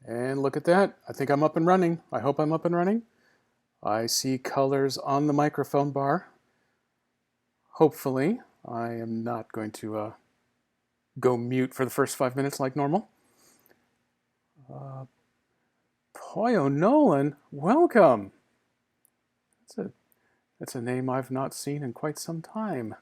And look at that. I think I'm up and running. I hope I'm up and running. I see colors on the microphone bar. Hopefully, I am not going to go mute for the first 5 minutes like normal. Poyo Nolan, welcome. That's a name I've not seen in quite some time.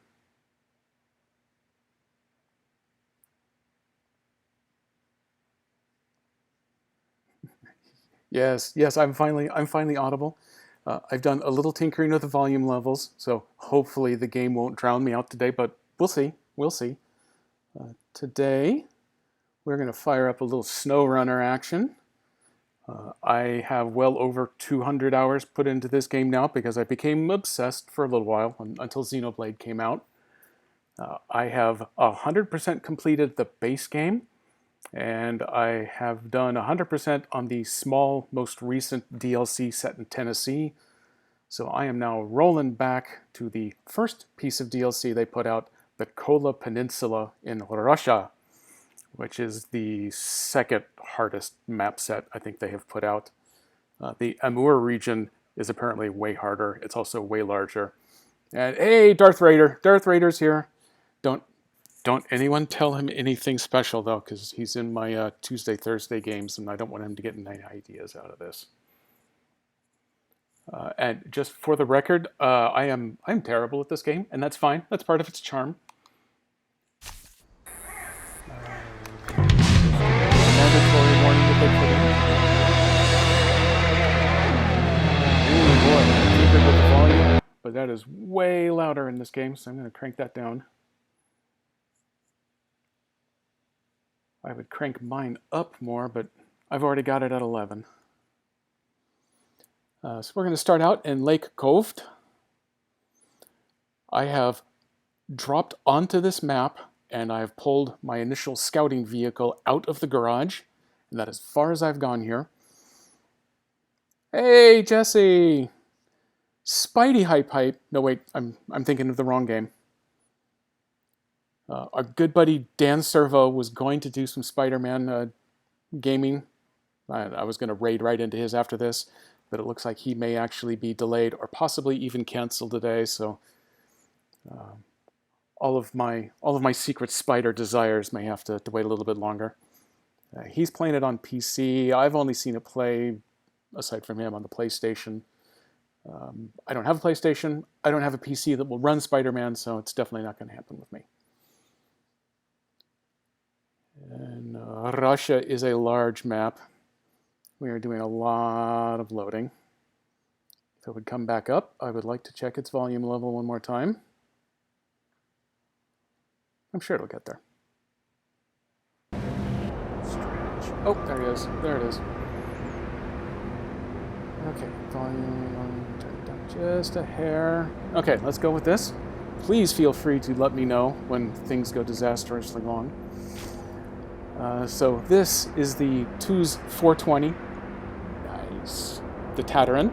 Yes, I'm finally audible. I've done a little tinkering with the volume levels, so hopefully the game won't drown me out today, but we'll see. Today, we're going to fire up a little SnowRunner action. I have well over 200 hours put into this game now because I became obsessed for a little while until Xenoblade came out. I have 100% completed the base game, and I have done 100% on the small, most recent DLC set in Tennessee. So I am now rolling back to the first piece of DLC they put out, the Kola Peninsula in Russia, which is the second hardest map set I think they have put out. The Amur region is apparently way harder. It's also way larger. And hey, Darth Raider! Darth Raider's here. Don't anyone tell him anything special, though, because he's in my Tuesday, Thursday games, and I don't want him to get any ideas out of this. And just for the record, I'm terrible at this game, and that's fine. That's part of its charm. Mandatory warning that they put in. Ooh, boy, I tinkered with the volume, but that is way louder in this game, so I'm going to crank that down. I would crank mine up more, but I've already got it at 11. So we're going to start out in Lake Coved. I have dropped onto this map, and I've pulled my initial scouting vehicle out of the garage, and that is as far as I've gone here. Hey, Jesse! Spidey Hype. No, wait, I'm thinking of the wrong game. Our good buddy Dan Servo was going to do some Spider-Man gaming. I was going to raid right into his after this, but it looks like he may actually be delayed or possibly even canceled today. So all of my secret Spider desires may have to wait a little bit longer. He's playing it on PC. I've only seen it play, aside from him, on the PlayStation. I don't have a PlayStation. I don't have a PC that will run Spider-Man, so it's definitely not going to happen with me. And Russia is a large map. We are doing a lot of loading. If it would come back up, I would like to check its volume level one more time. I'm sure it'll get there. Strange. Oh, there it is. There it is. Okay, volume, turn it down just a hair. Okay, let's go with this. Please feel free to let me know when things go disastrously long. So this is the TUZ 420. Nice. The Tataran.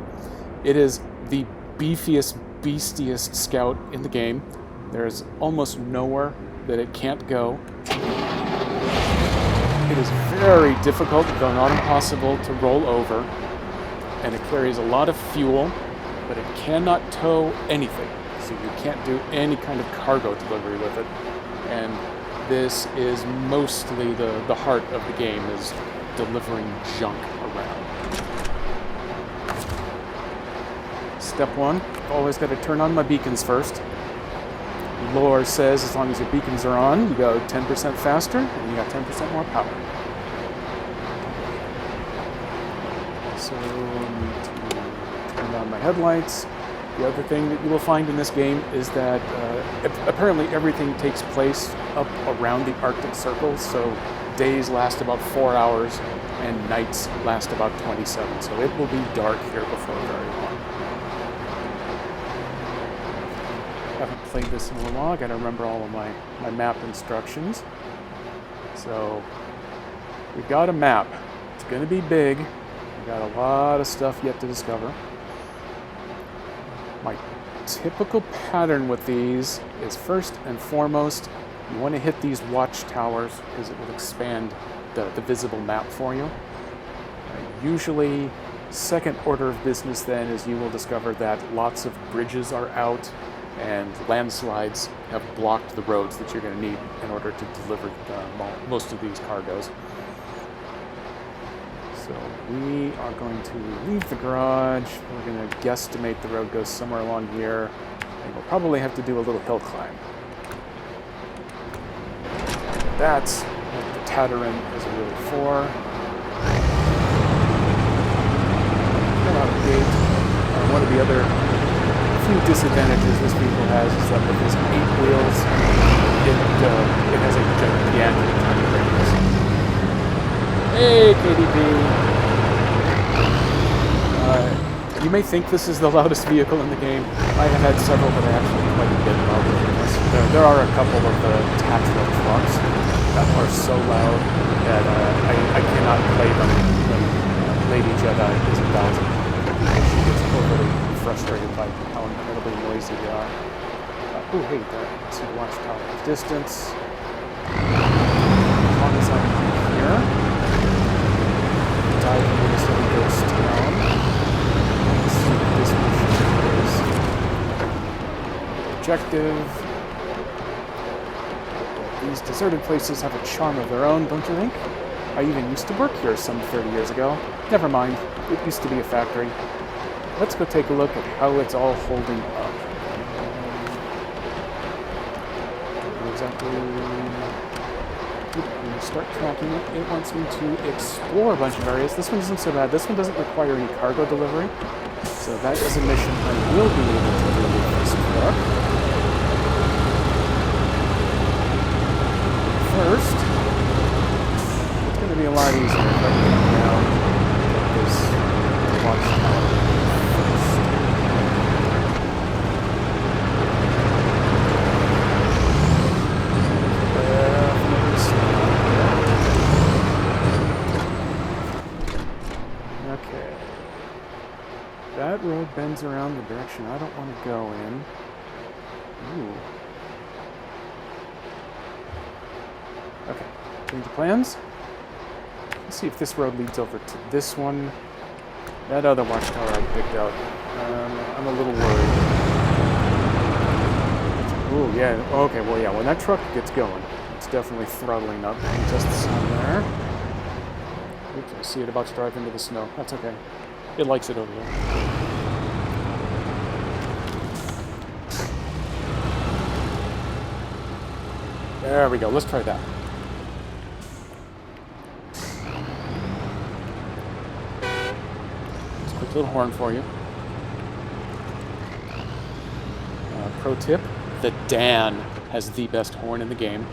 It is the beefiest, beastiest scout in the game. There's almost nowhere that it can't go. It is very difficult, though not impossible, to roll over. And it carries a lot of fuel, but it cannot tow anything. So you can't do any kind of cargo delivery with it. And this is mostly the heart of the game, is delivering junk around. Step one, always got to turn on my beacons first. Lore says as long as your beacons are on, you go 10% faster and you got 10% more power. So I need to turn on my headlights. The other thing that you will find in this game is that apparently everything takes place up around the Arctic Circle, so days last about 4 hours and nights last about 27, so it will be dark here before very long. I haven't played this in a while. I gotta remember all of my map instructions. So we've got a map. It's gonna be big. We've got a lot of stuff yet to discover. My typical pattern with these is, first and foremost, you want to hit these watchtowers because it will expand the visible map for you. Usually, second order of business then is you will discover that lots of bridges are out and landslides have blocked the roads that you're going to need in order to deliver most of these cargoes. So we are going to leave the garage. We're going to guesstimate the road goes somewhere along here, and we'll probably have to do a little hill climb. That's what the Tatarin is really for. One of the other few disadvantages this vehicle has is that with its 8 wheels, it has a gigantic turning radius. Hey, KDP! You may think this is the loudest vehicle in the game. I have had several that are actually quite a bit louder than this. There are a couple of the Tatra trucks that are so loud that I cannot play them when Lady Jedi is about. She gets overly frustrated by how incredibly noisy they are. Oh, hey, there. See the watchtower distance. As long as I'm here, dive into this little ghost town. Let's see what this mission is. Objective. These deserted places have a charm of their own, don't you think? I even used to work here some 30 years ago. Never mind, it used to be a factory. Let's go take a look at how it's all holding up. Exactly. When you start tracking it, it wants me to explore a bunch of areas. This one isn't so bad. This one doesn't require any cargo delivery. So that is a mission I will be able to do with this truck. First, it's going to be a lot easier if I can get around this watchtower first. Okay. That road bends around the direction I don't want to go in. Ooh. Okay, change of plans. Let's see if this road leads over to this one. That other watchtower I picked out. I'm a little worried. Oh yeah, okay, well yeah, when that truck gets going, it's definitely throttling up. Just the sound there. Oops, I see it about to drive into the snow. That's okay. It likes it over here. There we go, let's try that. Little horn for you. Pro tip, the Dan has the best horn in the game.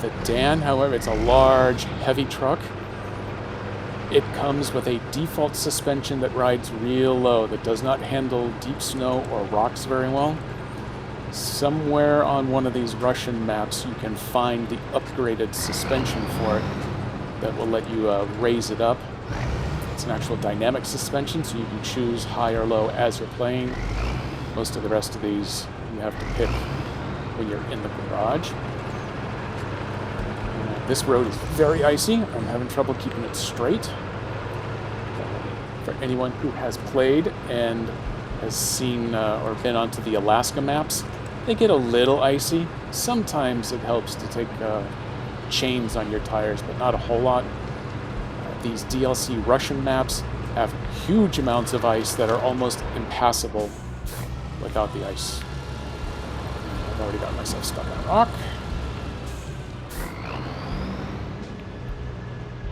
The Dan, however, it's a large, heavy truck. It comes with a default suspension that rides real low, that does not handle deep snow or rocks very well. Somewhere on one of these Russian maps you can find the upgraded suspension for it that will let you raise it up. It's an actual dynamic suspension, so you can choose high or low as you're playing. Most of the rest of these you have to pick when you're in the garage. This road is very icy. I'm having trouble keeping it straight. For anyone who has played and has seen or been onto the Alaska maps, they get a little icy. Sometimes it helps to take chains on your tires, but not a whole lot. These DLC Russian maps have huge amounts of ice that are almost impassable without the ice. I've already got myself stuck on a rock.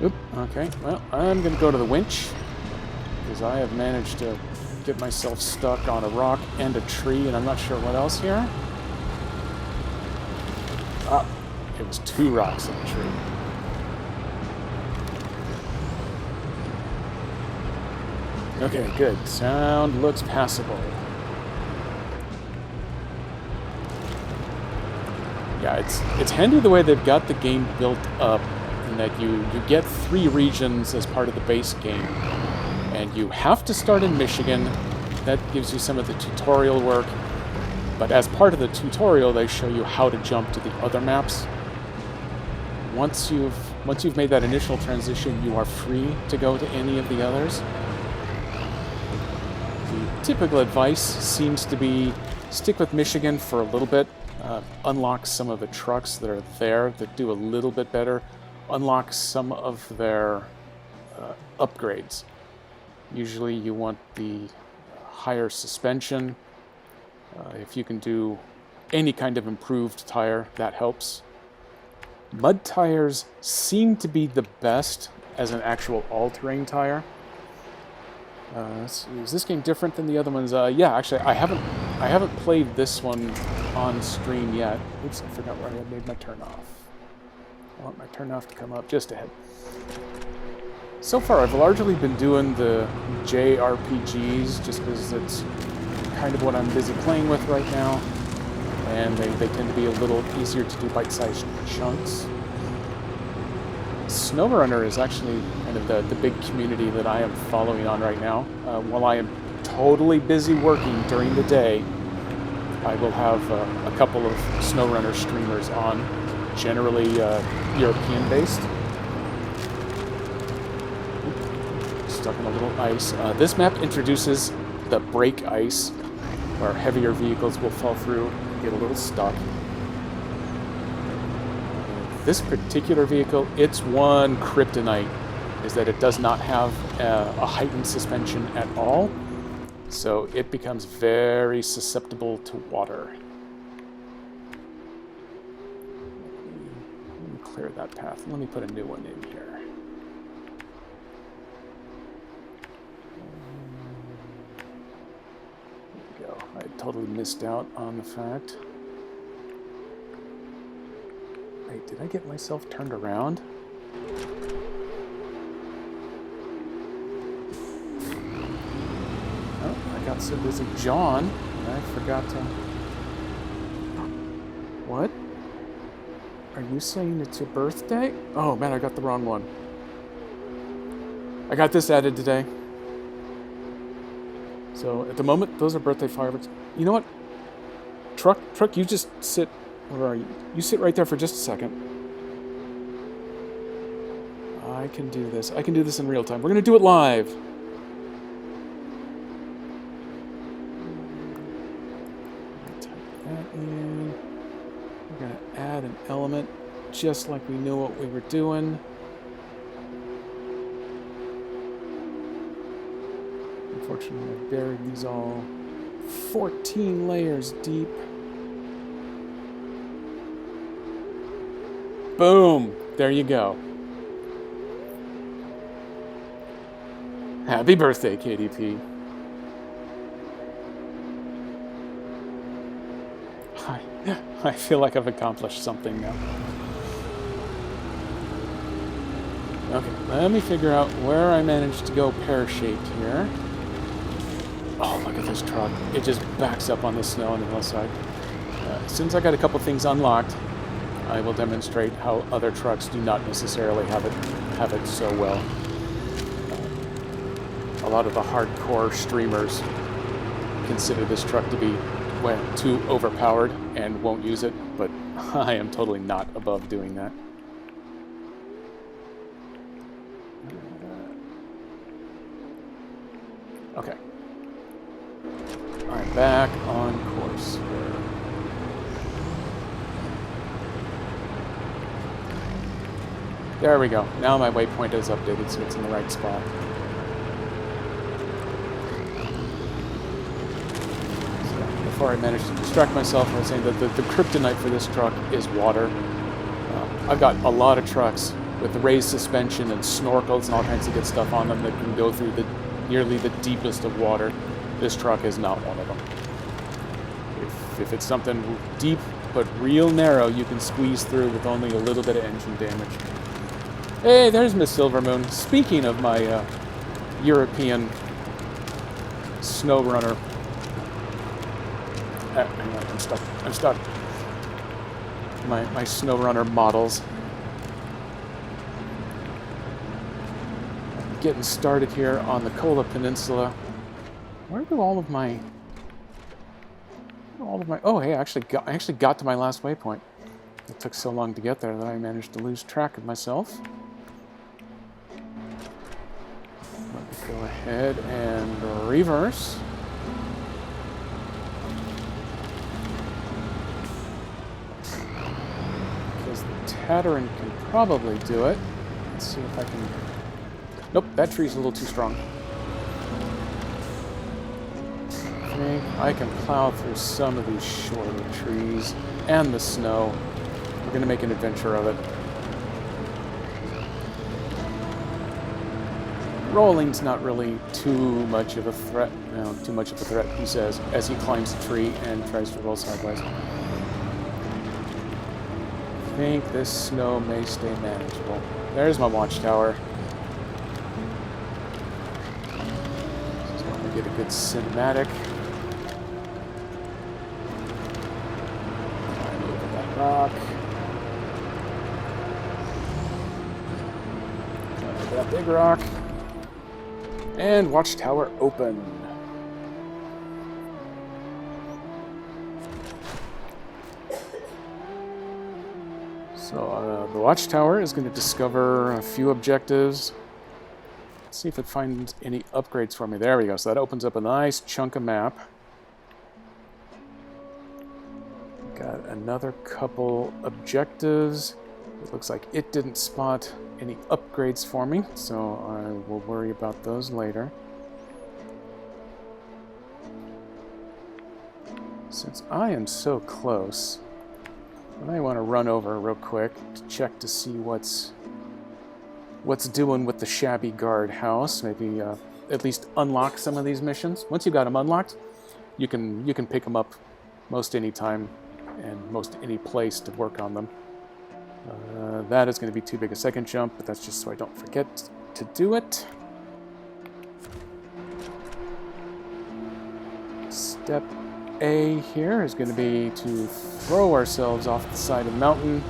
Oop, okay, well, I'm going to go to the winch, because I have managed to get myself stuck on a rock and a tree, and I'm not sure what else here. Ah, it was 2 rocks and a tree. Okay, good. Sound looks passable. Yeah, it's handy the way they've got the game built up, in that you get 3 regions as part of the base game. And you have to start in Michigan. That gives you some of the tutorial work. But as part of the tutorial, they show you how to jump to the other maps. Once you've Once you've made that initial transition, you are free to go to any of the others. The typical advice seems to be stick with Michigan for a little bit, unlock some of the trucks that are there that do a little bit better, unlock some of their upgrades. Usually you want the higher suspension. If you can do any kind of improved tire, that helps. Mud tires seem to be the best as an actual all-terrain tire. Is this game different than the other ones? Yeah, actually, I haven't played this one on stream yet. Oops, I forgot where I had made my turn off. I want my turn off to come up just ahead. So far, I've largely been doing the JRPGs just because it's kind of what I'm busy playing with right now. And they tend to be a little easier to do bite-sized chunks. SnowRunner is actually kind of the big community that I am following on right now. While I am totally busy working during the day, I will have a couple of SnowRunner streamers on, generally European-based. Stuck in a little ice. This map introduces the break ice, where heavier vehicles will fall through and get a little stuck. This particular vehicle, its one kryptonite is that it does not have a heightened suspension at all, so it becomes very susceptible to water. Let me clear that path. Let me put a new one in here. I totally missed out on the fact. Wait, did I get myself turned around? Oh, I got so busy John, and I forgot to... What? Are you saying it's your birthday? Oh man, I got the wrong one. I got this added today. So at the moment, those are birthday fireworks. You know what? Truck, you just sit. Where are you? You sit right there for just a second. I can do this. I can do this in real time. We're going to do it live. Type that in. We're going to add an element just like we knew what we were doing. Unfortunately, I buried these all 14 layers deep. Boom! There you go. Happy birthday, KDP. I feel like I've accomplished something now. Okay, let me figure out where I managed to go pear-shaped here. Oh, look at this truck. It just backs up on the snow on the hillside. As soon as I got a couple things unlocked, I will demonstrate how other trucks do not necessarily have it so well. A lot of the hardcore streamers consider this truck to be too overpowered and won't use it, but I am totally not above doing that. Okay. Alright, back on course here. There we go. Now my waypoint is updated so it's in the right spot. So before I managed to distract myself, I was saying that the kryptonite for this truck is water. I've got a lot of trucks with the raised suspension and snorkels and all kinds of good stuff on them that can go through nearly the deepest of water. This truck is not one of them. If it's something deep but real narrow, you can squeeze through with only a little bit of engine damage. Hey, there's Miss Silvermoon. Speaking of my European SnowRunner. Hang on, I'm stuck. My SnowRunner models. I'm getting started here on the Kola Peninsula. Where do all of my... Oh, hey, I actually got to my last waypoint. It took so long to get there that I managed to lose track of myself. Let me go ahead and reverse. Because the Tataran can probably do it. Let's see if I can... Nope, that tree's a little too strong. I think I can plow through some of these shorter trees and the snow. We're going to make an adventure of it. Rolling's not really too much of a threat. No, too much of a threat, he says, as he climbs a tree and tries to roll sideways. I think this snow may stay manageable. There's my watchtower. Just want to get a good cinematic. Climb over that rock. Climb over that big rock. And watchtower open. So the watchtower is going to discover a few objectives. Let's see if it finds any upgrades for me. There we go. So that opens up a nice chunk of map. Got another couple objectives. It looks like it didn't spot any upgrades for me, so I will worry about those later. Since I am so close, I might want to run over real quick to check to see what's doing with the shabby guard house. Maybe at least unlock some of these missions. Once you've got them unlocked, you can pick them up most any time and most any place to work on them. That is going to be too big a second jump, but that's just so I don't forget to do it. Step A here is going to be to throw ourselves off the side of the mountain.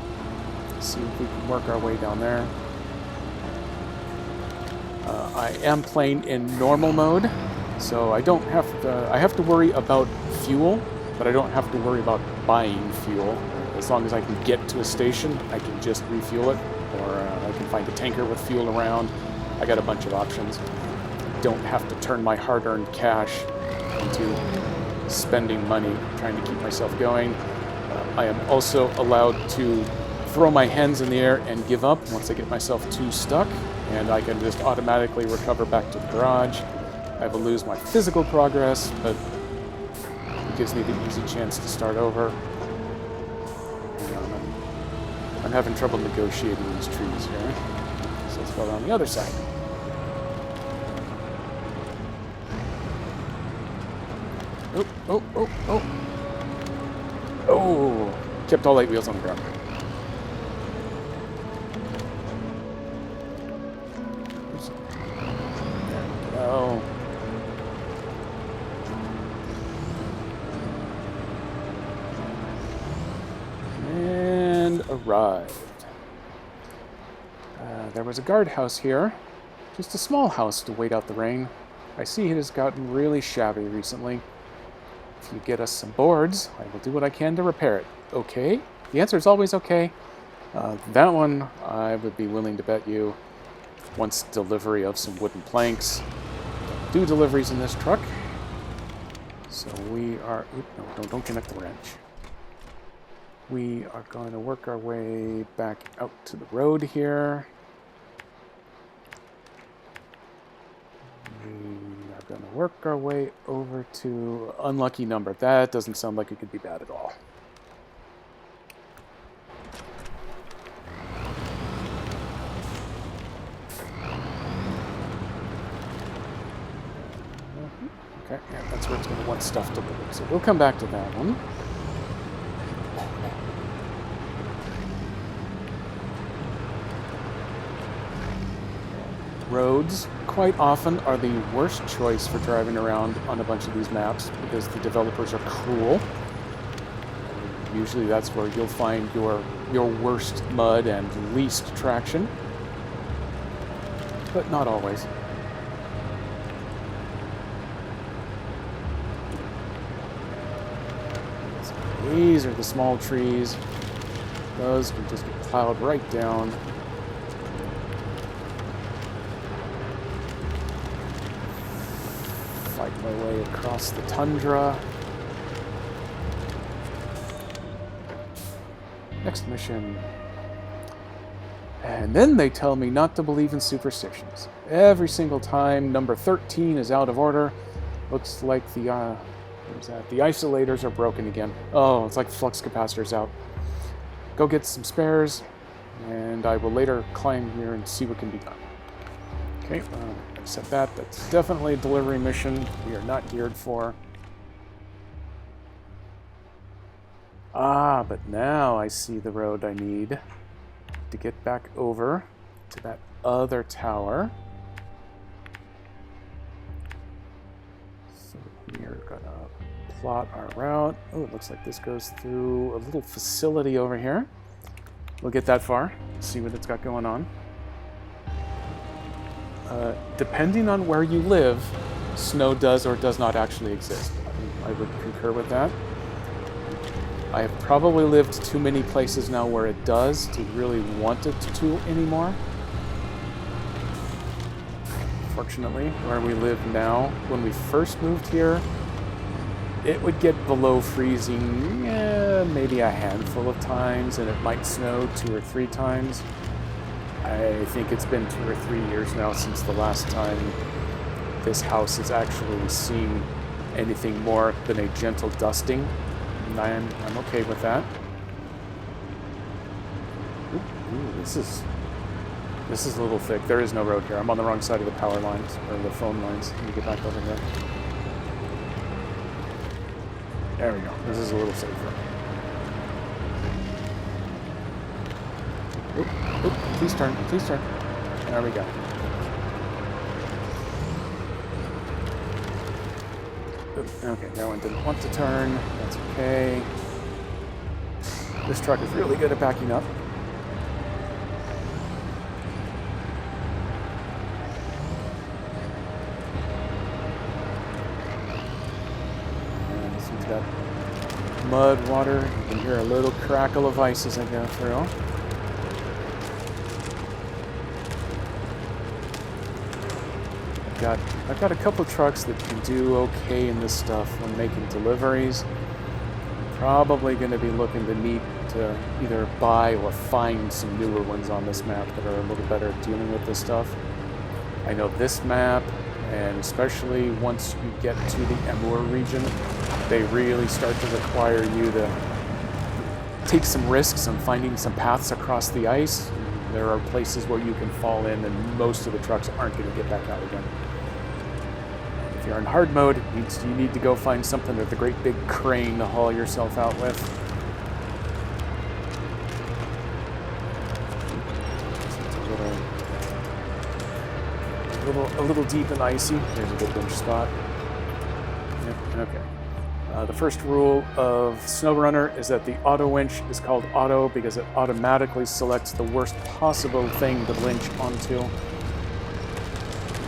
See if we can work our way down there. I am playing in normal mode, so I don't have to. I have to worry about fuel, but I don't have to worry about buying fuel. As long as I can get to a station, I can just refuel it, or I can find a tanker with fuel around. I got a bunch of options. Don't have to turn my hard-earned cash into spending money trying to keep myself going. I am also allowed to throw my hands in the air and give up once I get myself too stuck, and I can just automatically recover back to the garage. I will lose my physical progress, but it gives me the easy chance to start over. I'm having trouble negotiating these trees here. So let's go around the other side. Oh, oh, oh, oh. Oh, kept all 8 wheels on the ground. There we go. And arrived. There was a guardhouse here. Just a small house to wait out the rain. I see it has gotten really shabby recently. If you get us some boards, I will do what I can to repair it. Okay? The answer is always okay. That one, I would be willing to bet you wants delivery of some wooden planks. Do deliveries in this truck. So we are... Oop, no, don't connect the wrench. We are going to work our way back out to the road here. We are going to work our way over to unlucky number. That doesn't sound like it could be bad at all. Okay, yeah, that's where it's going to want stuff delivered. So we'll come back to that one. Roads quite often are the worst choice for driving around on a bunch of these maps because the developers are cruel. Usually that's where you'll find your worst mud and least traction, but not always. So these are the small trees those can just get plowed right down. Fight my way across the tundra. Next mission. And then they tell me not to believe in superstitions. Every single time number 13 is out of order, looks like the what is that? The isolators are broken again. Oh, it's like the flux capacitor's out. Go get some spares, and I will later climb here and see what can be done. Okay, accept that. That's definitely a delivery mission we are not geared for. Ah, but now I see the road I need to get back over to that other tower. So we're gonna plot our route. Oh, it looks like this goes through a little facility over here. We'll get that far, see what it's got going on. Depending on where you live, snow does or does not actually exist. I would concur with that. I have probably lived too many places now where it does to really want it to anymore. Fortunately, where we live now, when we first moved here, it would get below freezing maybe a handful of times, and it might snow 2 or 3 times. I think it's been 2 or 3 years now since the last time this house has actually seen anything more than a gentle dusting. And I'm okay with that. Ooh, this is a little thick. There is no road here. I'm on the wrong side of the power lines, or the phone lines. Let me get back over here. There we go. This is a little safer. Oop, oop, please turn, please turn. There we go. Okay, that one didn't want to turn. That's okay. This truck is really good at backing up. And this one's got mud, water. You can hear a little crackle of ice as I go through. I've got a couple trucks that can do okay in this stuff when making deliveries. I'm probably going to be looking to need to either buy or find some newer ones on this map that are a little better at dealing with this stuff. I know this map, and especially once you get to the Amur region, they really start to require you to take some risks on finding some paths across the ice. There are places where you can fall in, and most of the trucks aren't going to get back out again. If you're in hard mode, you need to go find something with a great big crane to haul yourself out with. It's a little deep and icy. There's a good winch spot. Yep, okay. The first rule of SnowRunner is that the auto winch is called auto because it automatically selects the worst possible thing to winch onto.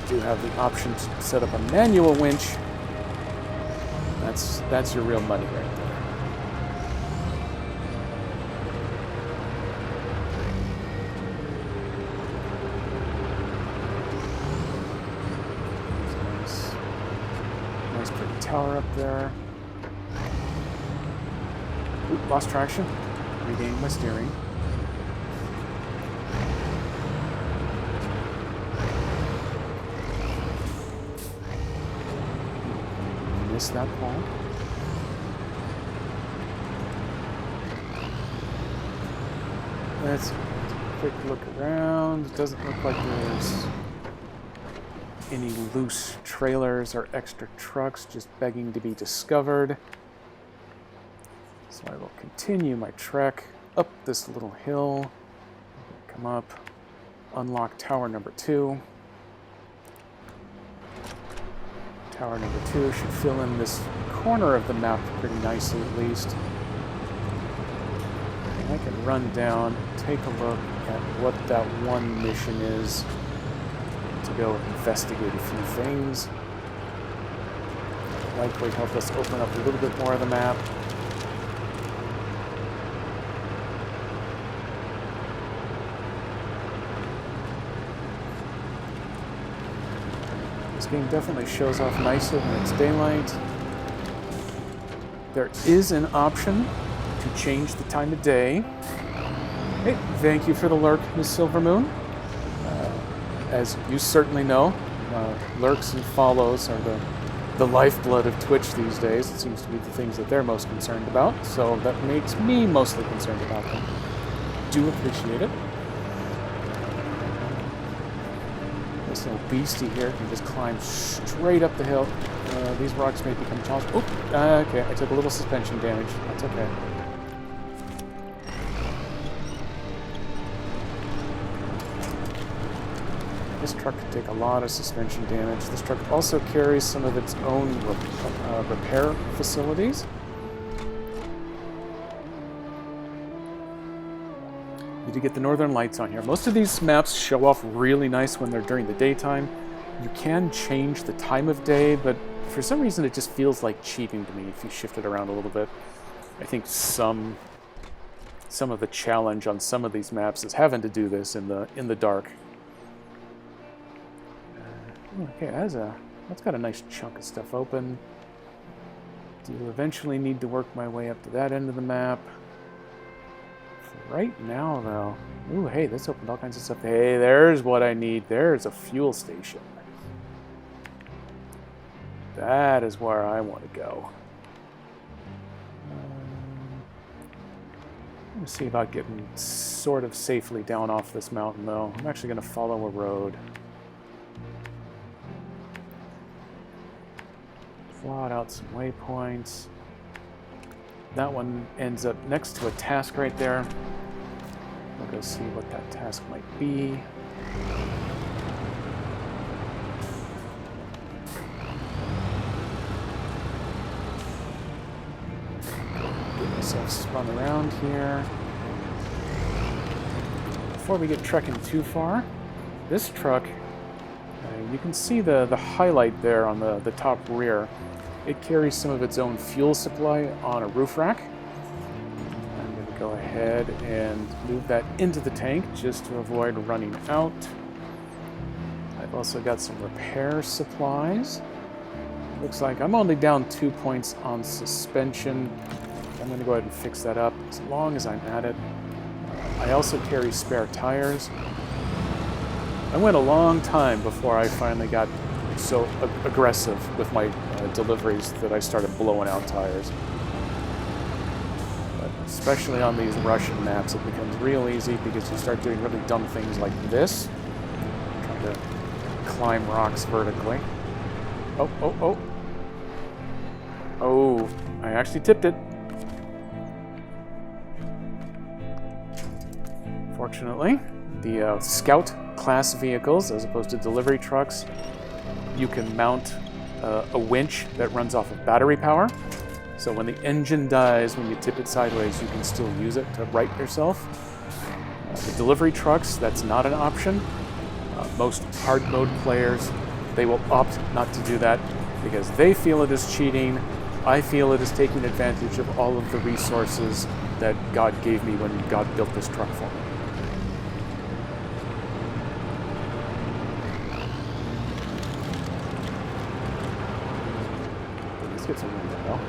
You do have the option to set up a manual winch. That's your real money right there. Nice pretty tower up there. Oop, lost traction. Regained my steering. Missed that pole. Let's take a quick look around. It doesn't look like there's any loose trailers or extra trucks just begging to be discovered. So I will continue my trek up this little hill, come up, unlock tower number 2. Tower number 2 should fill in this corner of the map pretty nicely at least. And I can run down, take a look at what that one mission is to go investigate a few things. Likely help us open up a little bit more of the map. This game definitely shows off nicer when it's daylight. There is an option to change the time of day. Hey, thank you for the lurk, Miss Silvermoon. As you certainly know, lurks and follows are the lifeblood of Twitch these days. It seems to be the things that they're most concerned about, so that makes me mostly concerned about them. Do appreciate it. This little beastie here can just climb straight up the hill. These rocks may become challenging. Okay, I took a little suspension damage. That's okay. This truck could take a lot of suspension damage. This truck also carries some of its own repair facilities. Need to get the northern lights on here. Most of these maps show off really nice when they're during the daytime. You can change the time of day, but for some reason it just feels like cheating to me if you shift it around a little bit. I think some of the challenge on some of these maps is having to do this in the dark. Okay, that's got a nice chunk of stuff open. Do eventually need to work my way up to that end of the map. For right now, though... Ooh, hey, this opened all kinds of stuff. Hey, there's what I need. There's a fuel station. That is where I want to go. Let me see about getting sort of safely down off this mountain, though. I'm actually going to follow a road. Plot out some waypoints. That one ends up next to a task right there. We'll go see what that task might be. Get myself spun around here. Before we get trekking too far, this truck, you can see the highlight there on the top rear. It carries some of its own fuel supply on a roof rack. I'm going to go ahead and move that into the tank just to avoid running out. I've also got some repair supplies. Looks like I'm only down 2 points on suspension. I'm going to go ahead and fix that up as long as I'm at it. I also carry spare tires. I went a long time before I finally got so aggressive with my deliveries that I started blowing out tires. But especially on these Russian maps, it becomes real easy because you start doing really dumb things like this. Trying to climb rocks vertically. Oh, oh, oh. Oh, I actually tipped it. Fortunately, the Scout class vehicles, as opposed to delivery trucks, you can mount a winch that runs off of battery power. So when the engine dies, when you tip it sideways, you can still use it to right yourself. The delivery trucks, that's not an option. Most hard mode players, they will opt not to do that because they feel it is cheating. I feel it is taking advantage of all of the resources that God gave me when God built this truck for me. Get some wind now.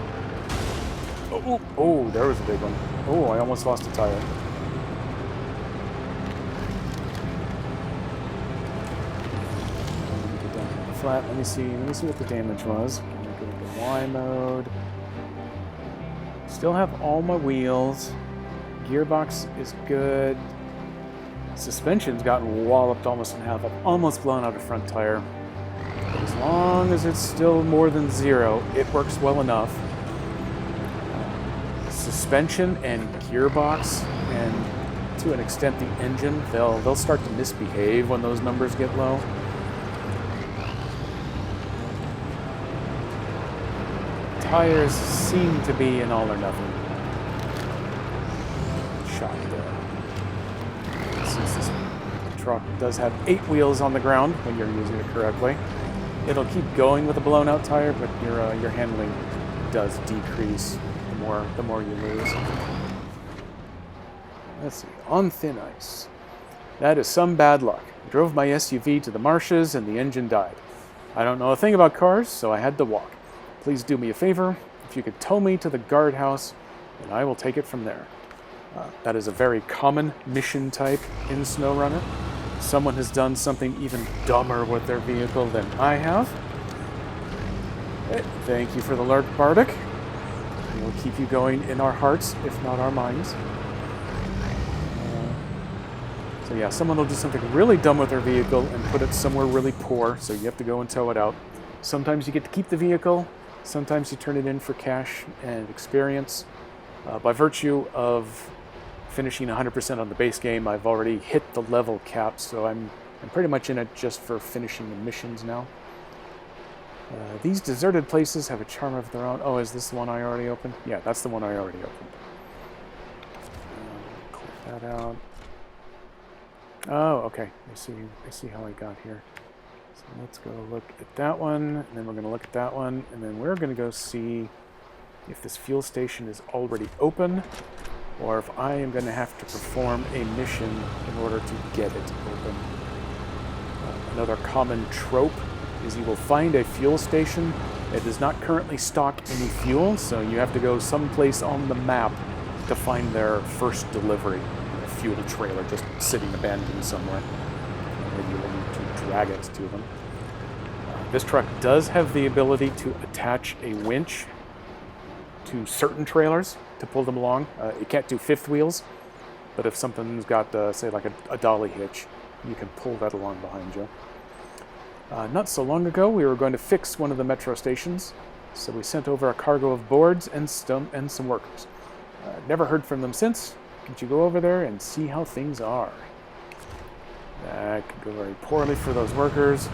Oh, there was a big one. Oh, I almost lost a tire. Get down to the flat. Let me see what the damage was. I'm gonna go into Y mode. Still have all my wheels. Gearbox is good. Suspension's gotten walloped almost in half. I've almost blown out a front tire. As long as it's still more than 0, it works well enough. Suspension and gearbox, and to an extent the engine, they'll start to misbehave when those numbers get low. Tires seem to be an all or nothing shot there. Since this truck does have 8 wheels on the ground when you're using it correctly, it'll keep going with a blown out tire, but your handling does decrease the more you lose. Let's see, on thin ice. That is some bad luck. I drove my SUV to the marshes and the engine died. I don't know a thing about cars, so I had to walk. Please do me a favor. If you could tow me to the guardhouse, then I will take it from there. That is a very common mission type in SnowRunner. Someone has done something even dumber with their vehicle than I have. Thank you for the lark, Bardic. We'll keep you going in our hearts, if not our minds. So yeah, someone will do something really dumb with their vehicle and put it somewhere really poor, so you have to go and tow it out. Sometimes you get to keep the vehicle, sometimes you turn it in for cash and experience. By virtue of finishing 100% on the base game, I've already hit the level cap, so I'm pretty much in it just for finishing the missions now. These deserted places have a charm of their own. Oh, is this the one I already opened? Yeah, that's the one I already opened. Click that out. Oh, okay. I see how I got here. So let's go look at that one, and then we're going to look at that one, and then we're going to go see if this fuel station is already open, or if I am going to have to perform a mission in order to get it open. Another common trope is you will find a fuel station that does not currently stock any fuel, so you have to go someplace on the map to find their first delivery. A fuel trailer just sitting abandoned somewhere. Maybe you will need to drag it to them. This truck does have the ability to attach a winch to certain trailers to pull them along. It can't do fifth wheels, but if something's got, say, like a dolly hitch, you can pull that along behind you. Not so long ago, we were going to fix one of the metro stations, so we sent over a cargo of boards and some workers. Never heard from them since. Could you go over there and see how things are? That could go very poorly for those workers,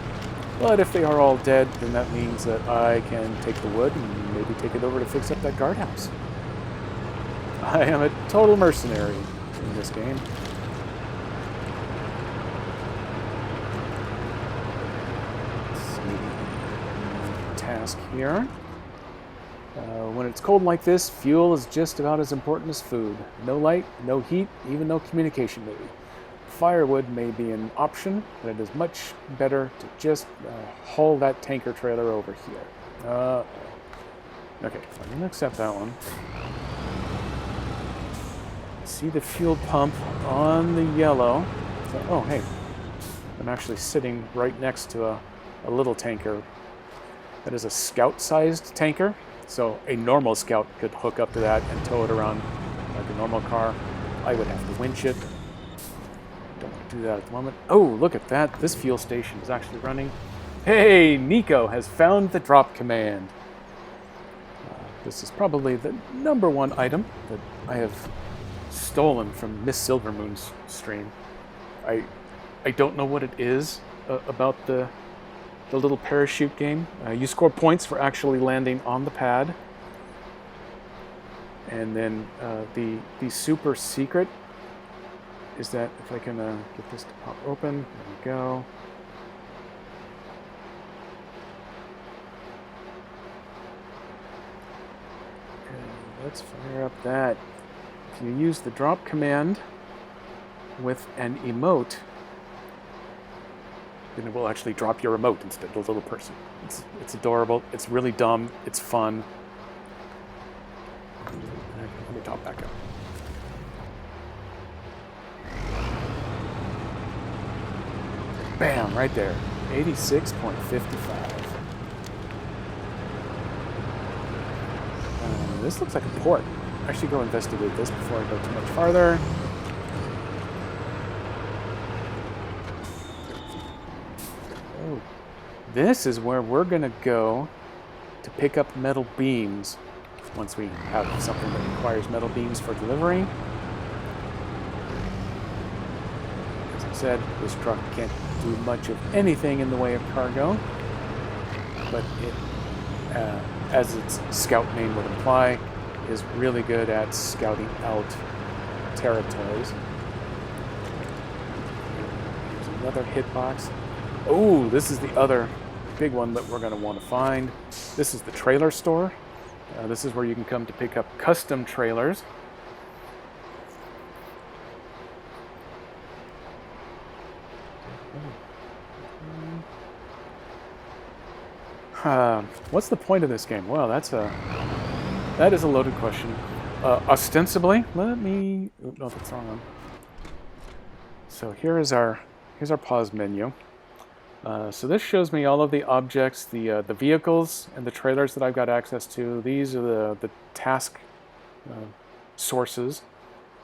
but if they are all dead, then that means that I can take the wood and maybe take it over to fix up that guardhouse. I am a total mercenary in this game. Task here. When it's cold like this, fuel is just about as important as food. No light, no heat, even no communication maybe. Firewood may be an option, but it is much better to just haul that tanker trailer over here. Okay, I'm going to accept that one. See the fuel pump on the yellow. So, oh, hey, I'm actually sitting right next to a little tanker. That is a scout-sized tanker, so a normal scout could hook up to that and tow it around like a normal car. I would have to winch it. Don't want to do that at the moment. Oh, look at that. This fuel station is actually running. Hey, Nico has found the drop command. This is probably the #1 item that I have stolen from Miss Silvermoon's stream. I don't know what it is about the little parachute game. You score points for actually landing on the pad. And then the super secret is that if I can get this to pop open, there we go. And let's fire up that. If you use the drop command with an emote, then it will actually drop your remote instead of the little person. It's adorable. It's really dumb. It's fun. Let me top back up. Bam! Right there. 86.55. This looks like a port. I should go investigate this before I go too much farther. Oh, this is where we're going to go to pick up metal beams once we have something that requires metal beams for delivery. As I said, this truck can't do much of anything in the way of cargo, but it, as its scout name would imply, is really good at scouting out territories. Here's another hitbox. Oh, this is the other big one that we're going to want to find. This is the trailer store. This is where you can come to pick up custom trailers. What's the point of this game? Well, that is a loaded question. Ostensibly, let me. No, that's the wrong one. So here's our pause menu. So this shows me all of the objects, the vehicles, and the trailers that I've got access to. These are the task sources.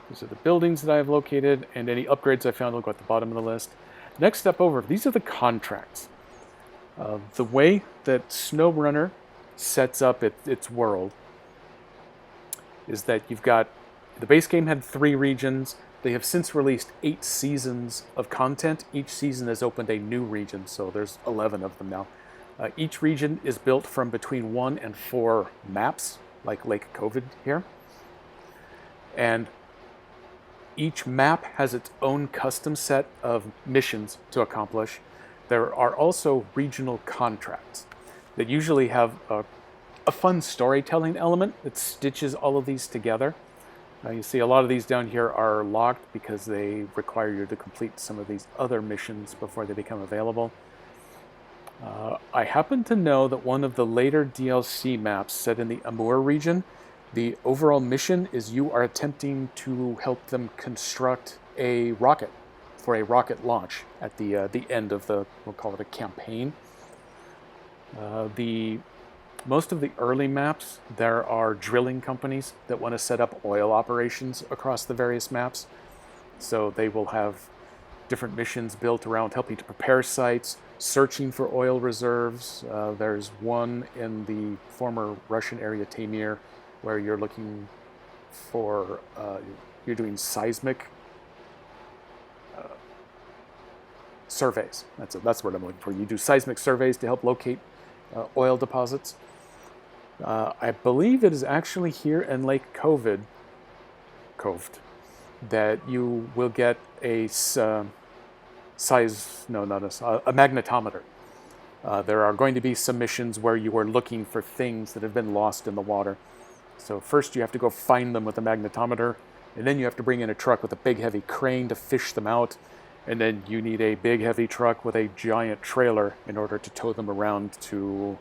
These are the buildings that I have located, and any upgrades I found will go at the bottom of the list. Next step over, these are the contracts. The way that SnowRunner sets up its world is that you've got, the base game had 3 regions. They have since released 8 seasons of content. Each season has opened a new region, so there's 11 of them now. Each region is built from between 1 and 4 maps, like Lake COVID here. And each map has its own custom set of missions to accomplish. There are also regional contracts that usually have a fun storytelling element that stitches all of these together. You see a lot of these down here are locked because they require you to complete some of these other missions before they become available. I happen to know that one of the later DLC maps set in the Amur region, the overall mission is you are attempting to help them construct a rocket for a rocket launch at the end of the, we'll call it a campaign. Most of the early maps, there are drilling companies that want to set up oil operations across the various maps. So they will have different missions built around helping to prepare sites, searching for oil reserves. There's one in the former Russian area Taymyr where you're looking for, you're doing seismic surveys. That's what I'm looking for. You do seismic surveys to help locate oil deposits. I believe it is actually here in Lake Coved that you will get a magnetometer. There are going to be some missions where you are looking for things that have been lost in the water. So first you have to go find them with a magnetometer, and then you have to bring in a truck with a big heavy crane to fish them out, and then you need a big heavy truck with a giant trailer in order to tow them around to,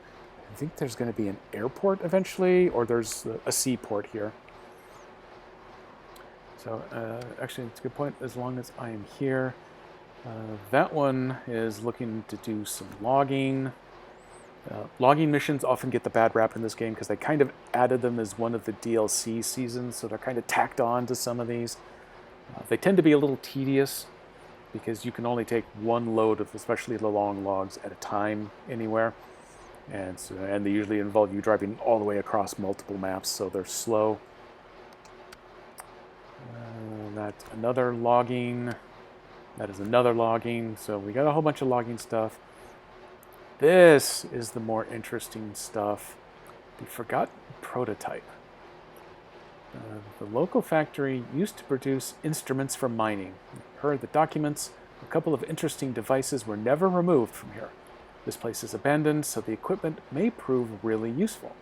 I think there's going to be an airport eventually, or there's a seaport here. So actually, it's a good point. As long as I am here, that one is looking to do some logging. Logging missions often get the bad rap in this game because they kind of added them as one of the DLC seasons, so they're kind of tacked on to some of these. They tend to be a little tedious because you can only take one load of especially the long logs at a time anywhere. And they usually involve you driving all the way across multiple maps, so they're slow. That's another logging. That is another logging. So we got a whole bunch of logging stuff. This is the more interesting stuff. The forgotten prototype. The local factory used to produce instruments for mining. Per the documents, a couple of interesting devices were never removed from here. This place is abandoned, so the equipment may prove really useful.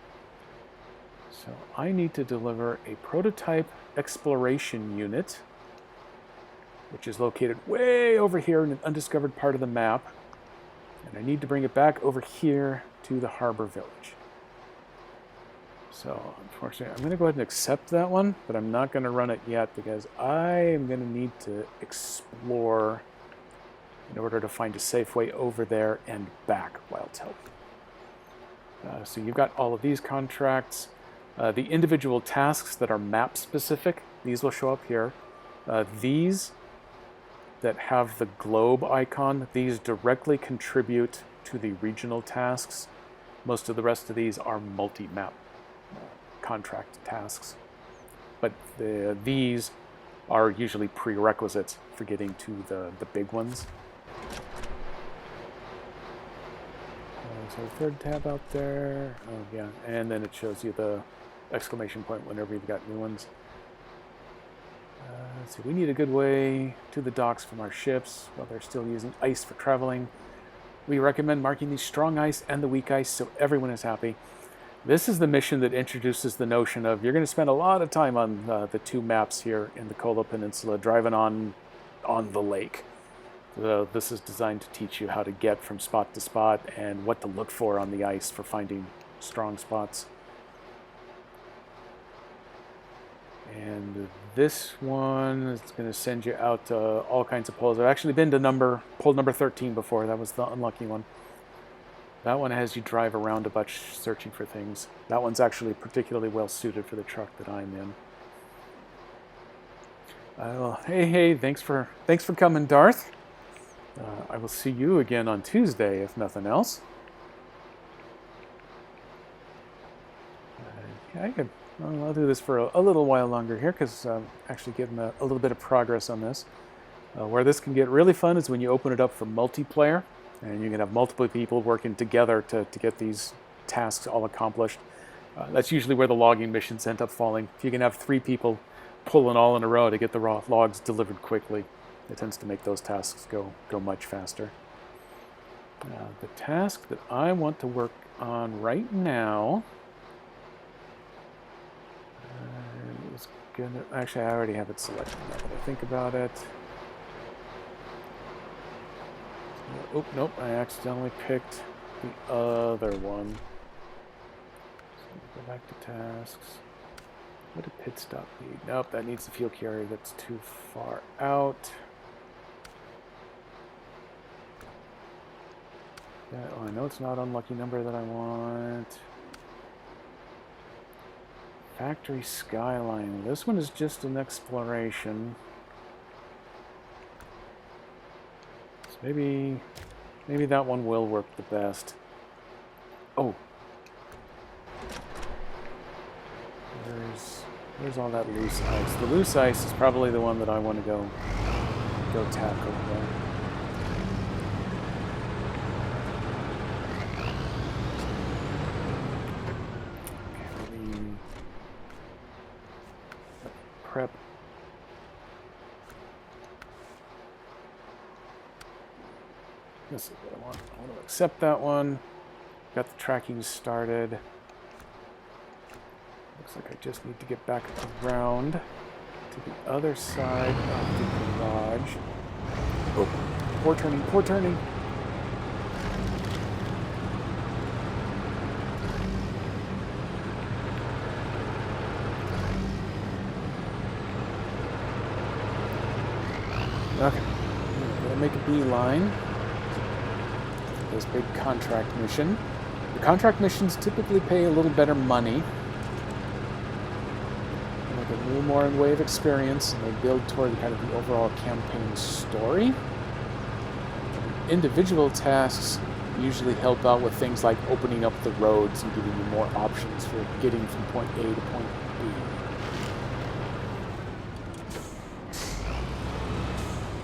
So I need to deliver a prototype exploration unit, which is located way over here in an undiscovered part of the map. And I need to bring it back over here to the harbor village. So unfortunately, I'm going to go ahead and accept that one, but I'm not going to run it yet because I am going to need to explore in order to find a safe way over there and back while it's helping. So you've got all of these contracts. The individual tasks that are map specific, these will show up here. These that have the globe icon, these directly contribute to the regional tasks. Most of the rest of these are multi-map contract tasks. But these are usually prerequisites for getting to the big ones. So third tab out there. Oh yeah, and then it shows you the exclamation point whenever you've got new ones. Let's see, we need a good way to the docks from our ships while they're still using ice for traveling. We recommend marking the strong ice and the weak ice so everyone is happy. This is the mission that introduces the notion of you're going to spend a lot of time on the 2 maps here in the Kola Peninsula driving on the lake. So this is designed to teach you how to get from spot to spot and what to look for on the ice for finding strong spots. And this one is going to send you out to all kinds of poles. I've actually been to pole number 13 before. That was the unlucky one. That one has you drive around a bunch searching for things. That one's actually particularly well suited for the truck that I'm in. Well, hey, thanks for coming, Darth. I will see you again on Tuesday, if nothing else. I'll do this for a little while longer here because I'm actually getting a little bit of progress on this. Where this can get really fun is when you open it up for multiplayer, and you can have multiple people working together to get these tasks all accomplished. That's usually where the logging missions end up falling. If you can have 3 people pulling all in a row to get the raw logs delivered quickly, it tends to make those tasks go much faster. The task that I want to work on right now is gonna... Actually, I already have it selected now that I think about it. Oh, nope, I accidentally picked the other one. So go back to tasks. What did pit stop need? Nope, that needs the fuel carrier. That's too far out. Yeah, oh, I know it's not unlucky number that I want. Factory skyline. This one is just an exploration. So maybe that one will work the best. Oh. Where's all that loose ice? The loose ice is probably the one that I want to go tackle. Prep. This is what I want. I want to accept that one. Got the tracking started. Looks like I just need to get back around to the other side of the garage. Oh, poor turning, poor turning. Okay, I'm gonna make a beeline. This big contract mission. The contract missions typically pay a little better money. They get a little more in the way of experience, and they build toward kind of the overall campaign story. Individual tasks usually help out with things like opening up the roads and giving you more options for getting from point A to point B.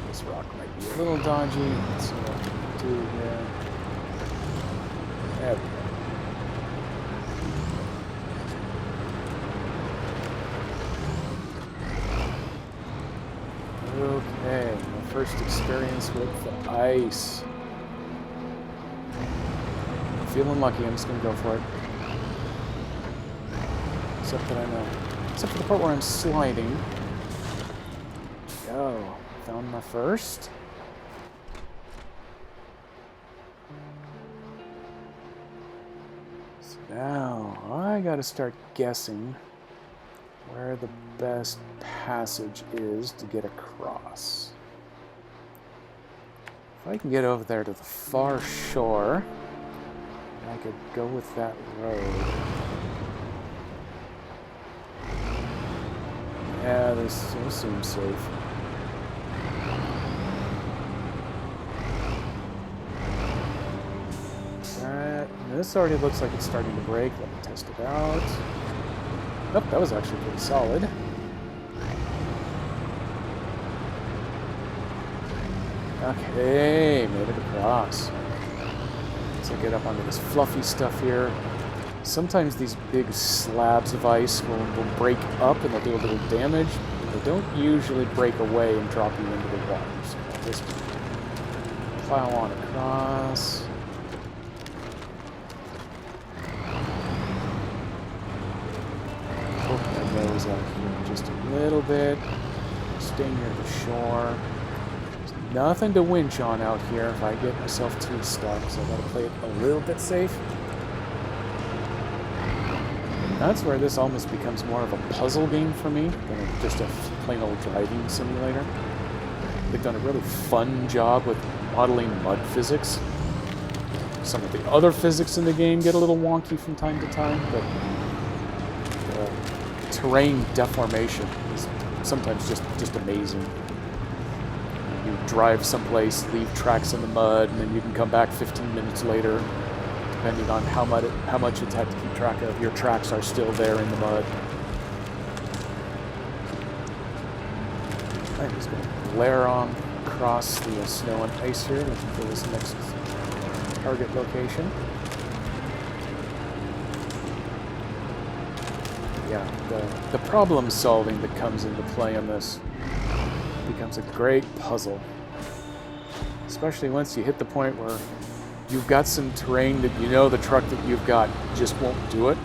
This rock might be a little dodgy. Let's see what I can do here. There we go. Okay, my first experience with the ice. I'm feeling lucky, I'm just going to go for it. Except for the part where I'm sliding. Go. Found my first. So now I got to start guessing where the best passage is to get across. If I can get over there to the far shore, I could go with that road. Yeah, this seems safe. This already looks like it's starting to break. Let me test it out. Nope, that was actually pretty solid. Okay, made it across. So get up onto this fluffy stuff here. Sometimes these big slabs of ice will break up and they'll do a little damage. But they don't usually break away and drop you into the water. So I'll just plow on across. Poke my nose out here just a little bit. Stay near the shore. There's Nothing to winch on out here if I get myself too stuck, so I gotta play it a little bit safe. That's where this almost becomes more of a puzzle game for me than just a plain old driving simulator. They've done a really fun job with modeling mud physics. Some of the other physics in the game get a little wonky from time to time, but the terrain deformation is sometimes just amazing. You drive someplace, leave tracks in the mud, and then you can come back 15 minutes later, depending on how much it's had to keep track of. Your tracks are still there in the mud. I'm just going to glare on across the snow and ice here, looking for this next target location. Yeah, the problem solving that comes into play on this becomes a great puzzle. Especially once you hit the point where you've got some terrain that you know the truck that you've got just won't do it,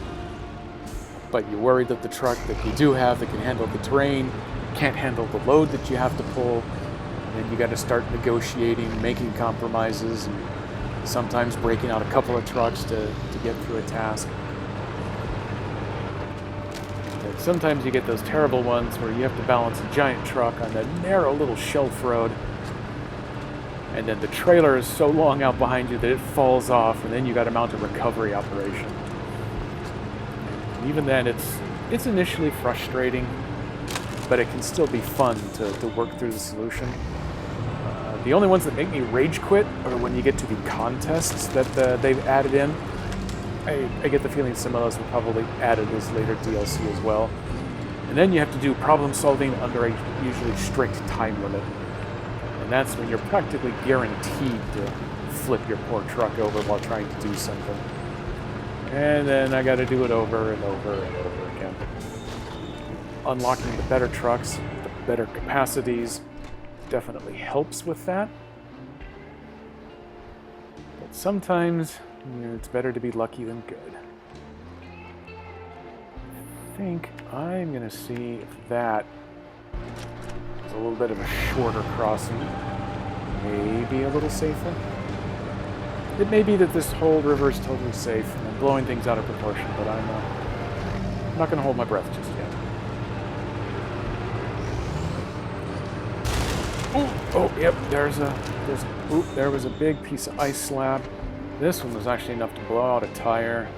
but you're worried that the truck that you do have that can handle the terrain can't handle the load that you have to pull, and then you got to start negotiating, making compromises, and sometimes breaking out a couple of trucks to get through a task. But sometimes you get those terrible ones where you have to balance a giant truck on that narrow little shelf road, and then the trailer is so long out behind you that it falls off, and then you got to mount a recovery operation. And even then, it's initially frustrating, but it can still be fun to work through the solution. The only ones that make me rage quit are when you get to the contests that they've added in. I get the feeling some of those will probably added as later DLC as well. And then you have to do problem solving under a usually strict time limit. And that's when you're practically guaranteed to flip your poor truck over while trying to do something. And then I got to do it over and over and over again. Unlocking the better trucks, the better capacities, definitely helps with that. But sometimes, it's better to be lucky than good. I think I'm going to see if that is a little bit of a shorter crossing. Maybe a little safer. It may be that this whole river is totally safe and I'm blowing things out of proportion, but I'm not going to hold my breath just yet. Oh, yep, there was a big piece of ice slab. This one was actually enough to blow out a tire.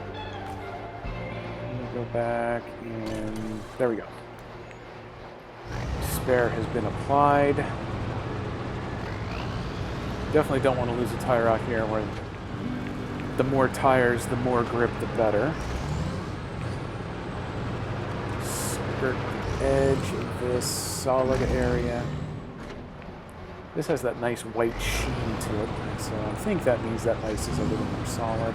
Let me go back, and there we go. Spare has been applied. Definitely don't want to lose a tire out here where the more tires, the more grip, the better. Skirt the edge of this solid area. This has that nice white sheen to it, so I think that means that ice is a little more solid.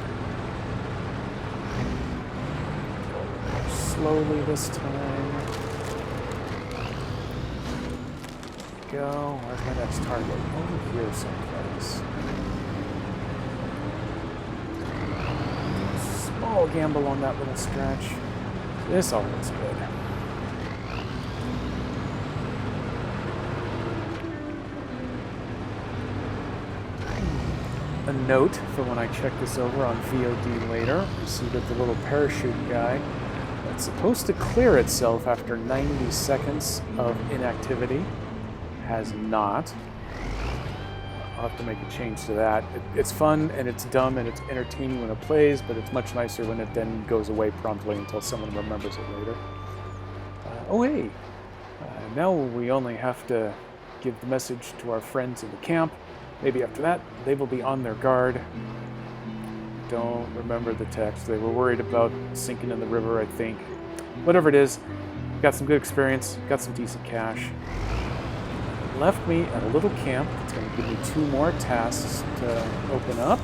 Slowly this time. Go. Where's my next target? Over here someplace. Small gamble on that little stretch. This all looks good. A note for when I check this over on VOD later, you see that the little parachute guy that's supposed to clear itself after 90 seconds of inactivity has not. I'll have to make a change to that. It's fun and it's dumb and it's entertaining when it plays, but it's much nicer when it then goes away promptly until someone remembers it later. Now we only have to give the message to our friends in the camp. Maybe after that, they will be on their guard. Don't remember the text. They were worried about sinking in the river, I think. Whatever it is, got some good experience, got some decent cash. Left me at a little camp. It's going to give me 2 more tasks to open up.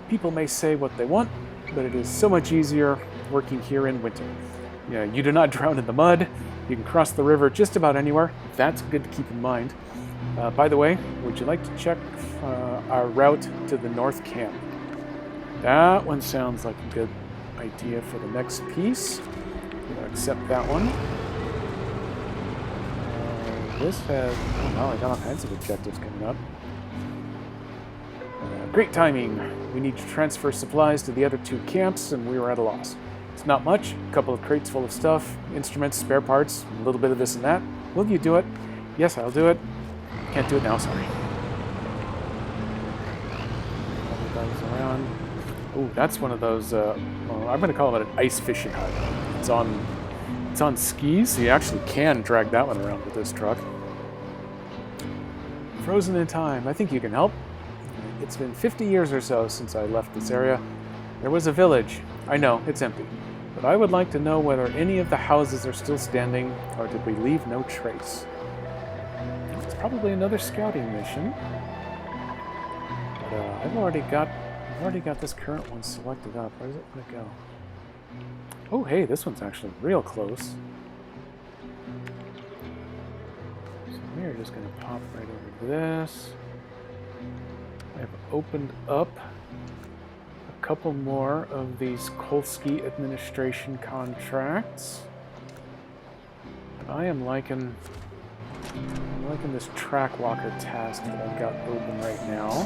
People may say what they want, but it is so much easier working here in winter. You do not drown in the mud. You can cross the river just about anywhere. That's good to keep in mind. By the way, would you like to check our route to the North Camp? That one sounds like a good idea for the next piece. I'm going to accept that one. this has... Oh, wow, I got all kinds of objectives coming up. Great timing. We need to transfer supplies to the other 2 camps, and we were at a loss. It's not much. A couple of crates full of stuff, instruments, spare parts, a little bit of this and that. Will you do it? Yes, I'll do it. Can't do it now, sorry. Around. Ooh, that's one of those, well, I'm going to call it an ice fishing hut. It's on skis, so you actually can drag that one around with this truck. Frozen in time. I think you can help. It's been 50 years or so since I left this area. There was a village. I know, it's empty. But I would like to know whether any of the houses are still standing, or did we leave no trace? It's probably another scouting mission. But I've already got this current one selected up. Where does it want to go? Oh, hey, this one's actually real close. So we're just going to pop right over to this. I've opened up a couple more of these Kolsky administration contracts. But I am liking this track walker task that I've got open right now.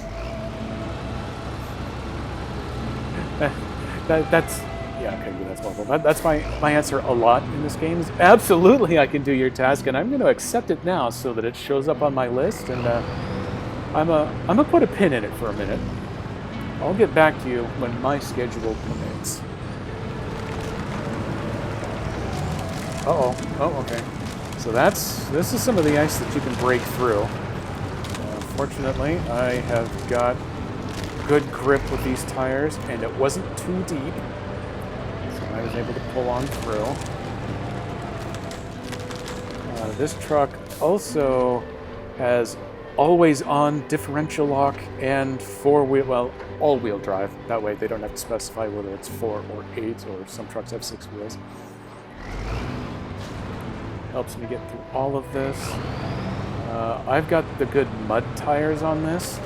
That's yeah, okay, that's wonderful. That's my answer a lot in this game. Is absolutely, I can do your task, and I'm going to accept it now so that it shows up on my list. And I'm gonna put a pin in it for a minute. I'll get back to you when my schedule permits. Oh, okay. So this is some of the ice that you can break through. Fortunately, I have got good grip with these tires, and it wasn't too deep, so I was able to pull on through. This truck also has always-on differential lock and four-wheel, well, all-wheel drive. That way they don't have to specify whether it's 4 or 8, or some trucks have 6 wheels. Helps me get through all of this. I've got the good mud tires on this.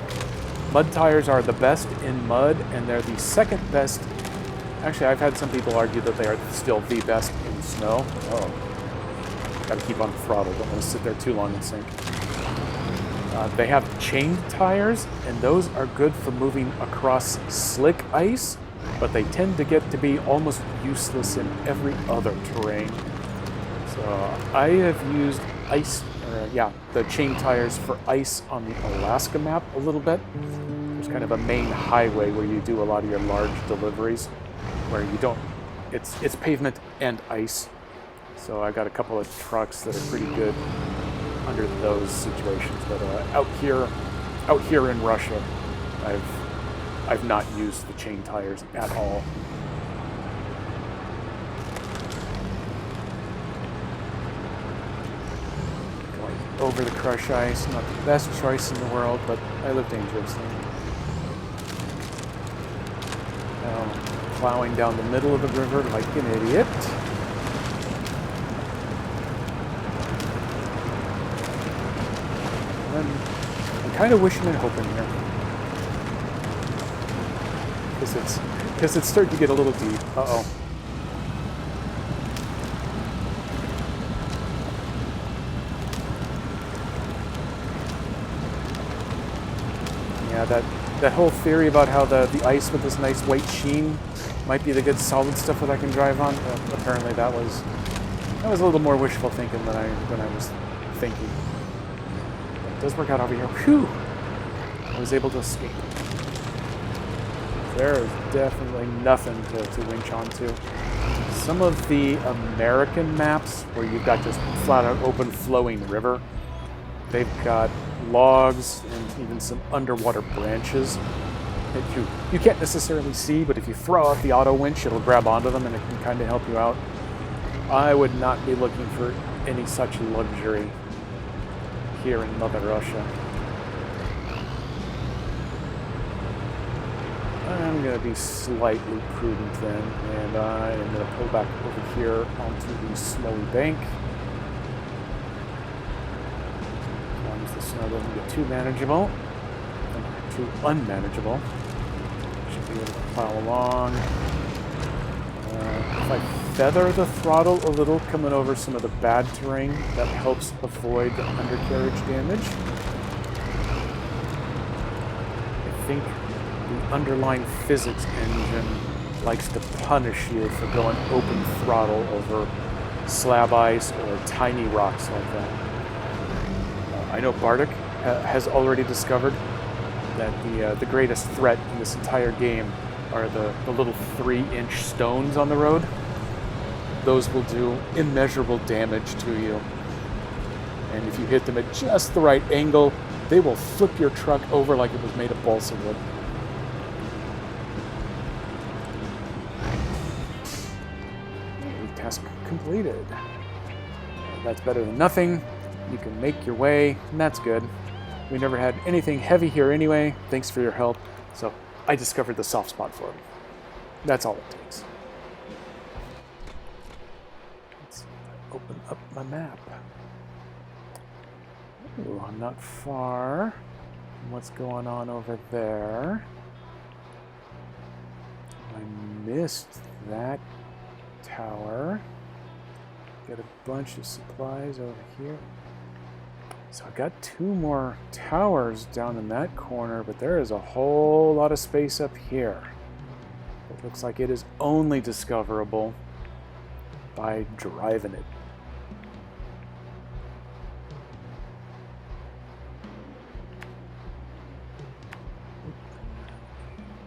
Mud tires are the best in mud, and they're the second best. Actually, I've had some people argue that they are still the best in snow. Oh, gotta keep on the throttle. Don't want to sit there too long and sink. They have chained tires, and those are good for moving across slick ice, but they tend to get to be almost useless in every other terrain. So I have used the chain tires for ice on the Alaska map a little bit. There's kind of a main highway where you do a lot of your large deliveries, where you don't, it's pavement and ice. So I got a couple of trucks that are pretty good under those situations. But out here in Russia, I've not used the chain tires at all. Over the crush ice, not the best choice in the world, but I live dangerously. Now, plowing down the middle of the river like an idiot. And I'm kind of wishing and hoping here, because it's starting to get a little deep. Uh-oh. Yeah, that whole theory about how the ice with this nice white sheen might be the good solid stuff that I can drive on, apparently that was a little more wishful thinking than I was thinking. But it does work out over here. Whew! I was able to escape. There is definitely nothing to winch onto. Some of the American maps where you've got just flat out open flowing river, they've got logs and even some underwater branches that you can't necessarily see, but if you throw out the auto winch, it'll grab onto them and it can kind of help you out. I would not be looking for any such luxury here in Mother Russia. I'm going to be slightly prudent then, and I am going to pull back over here onto the snowy bank. The snow doesn't get too manageable, too unmanageable. Should be able to plow along. If I feather the throttle a little coming over some of the bad terrain. That helps avoid the undercarriage damage. I think the underlying physics engine likes to punish you for going open throttle over slab ice or tiny rocks like that. I know Bartek has already discovered that the greatest threat in this entire game are the little 3-inch stones on the road. Those will do immeasurable damage to you. And if you hit them at just the right angle, they will flip your truck over like it was made of balsa wood. Task completed. That's better than nothing. You can make your way, and that's good. We never had anything heavy here anyway. Thanks for your help. So I discovered the soft spot for him. That's all it takes. Let's open up my map. Ooh, I'm not far from what's going on over there. I missed that tower. Got a bunch of supplies over here. So I've got 2 more towers down in that corner, but there is a whole lot of space up here. It looks like it is only discoverable by driving it.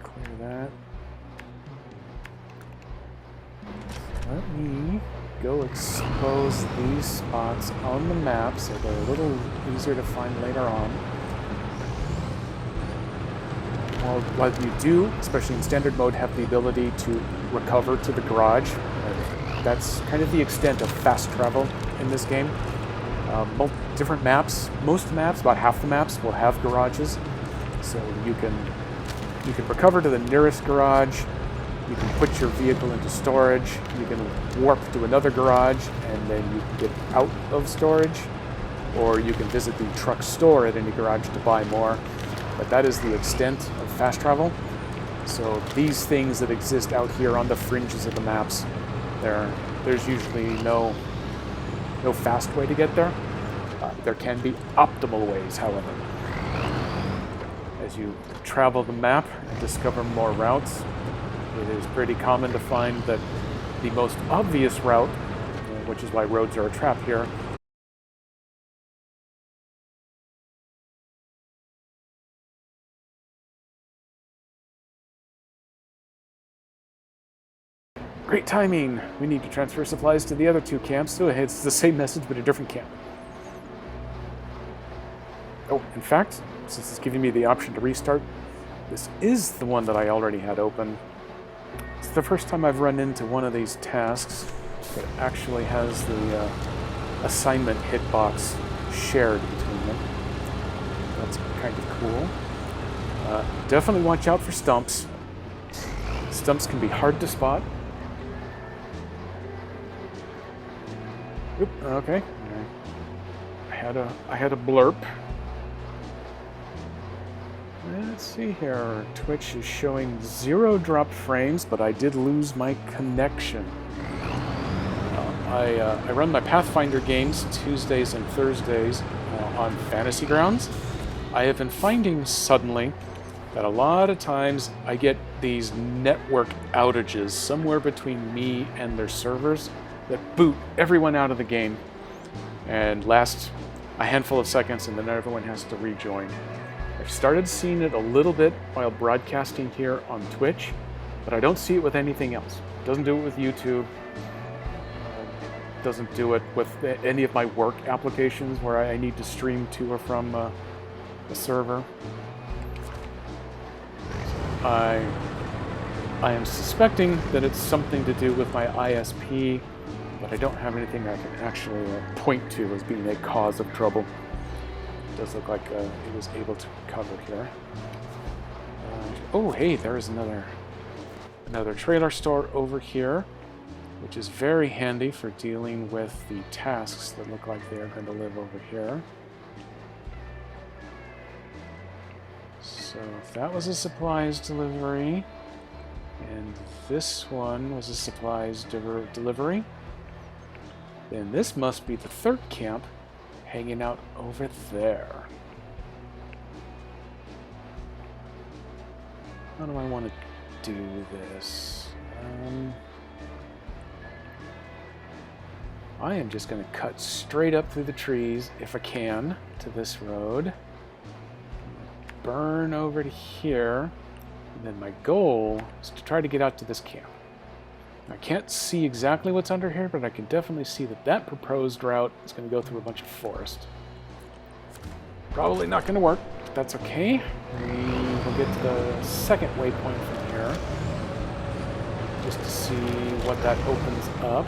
Clear that. Let me go expose these spots on the map so they're a little easier to find later on. Well, what you do, especially in standard mode, have the ability to recover to the garage. That's kind of the extent of fast travel in this game. Different maps, most maps, about half the maps, will have garages. So you can recover to the nearest garage. You can put your vehicle into storage, you can warp to another garage, and then you can get out of storage, or you can visit the truck store at any garage to buy more. But that is the extent of fast travel. So these things that exist out here on the fringes of the maps, there's usually no fast way to get there. There can be optimal ways, however. As you travel the map and discover more routes, it is pretty common to find that the most obvious route, which is why roads are a trap here, great timing! We need to transfer supplies to the other 2 camps, so it's the same message but a different camp. Oh, in fact, since it's giving me the option to restart, this is the one that I already had open. It's the first time I've run into one of these tasks that actually has the assignment hitbox shared between them. That's kind of cool. Definitely watch out for stumps. Stumps can be hard to spot. Oop, okay. I had a blurp. Let's see here. Twitch is showing 0 drop frames, but I did lose my connection. I run my Pathfinder games Tuesdays and Thursdays on Fantasy Grounds. I have been finding suddenly that a lot of times I get these network outages somewhere between me and their servers that boot everyone out of the game and last a handful of seconds, and then everyone has to rejoin. I've started seeing it a little bit while broadcasting here on Twitch, but I don't see it with anything else. It doesn't do it with YouTube. It doesn't do it with any of my work applications where I need to stream to or from a server. I am suspecting that it's something to do with my ISP, but I don't have anything I can actually point to as being a cause of trouble. It does look like it was able to recover here. Oh, hey, there is another trailer store over here, which is very handy for dealing with the tasks that look like they are going to live over here. So if that was a supplies delivery, And this one was a supplies delivery. Then this must be the third camp hanging out over there. How do I want to do this? I am just going to cut straight up through the trees, if I can, to this road. Burn over to here. And then my goal is to try to get out to this camp. I can't see exactly what's under here, but I can definitely see that that proposed route is going to go through a bunch of forest. Probably not going to work, but that's okay. We will get to the second waypoint from here, just to see what that opens up.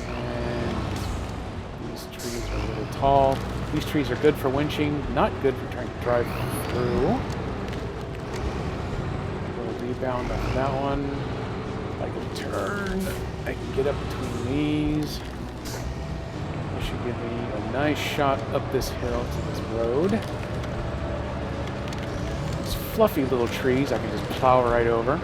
And these trees are a little tall. These trees are good for winching, not good for trying to drive through. A little rebound on that one. If I can turn, I can get up between these. This should give me a nice shot up this hill to this road. These fluffy little trees I can just plow right over.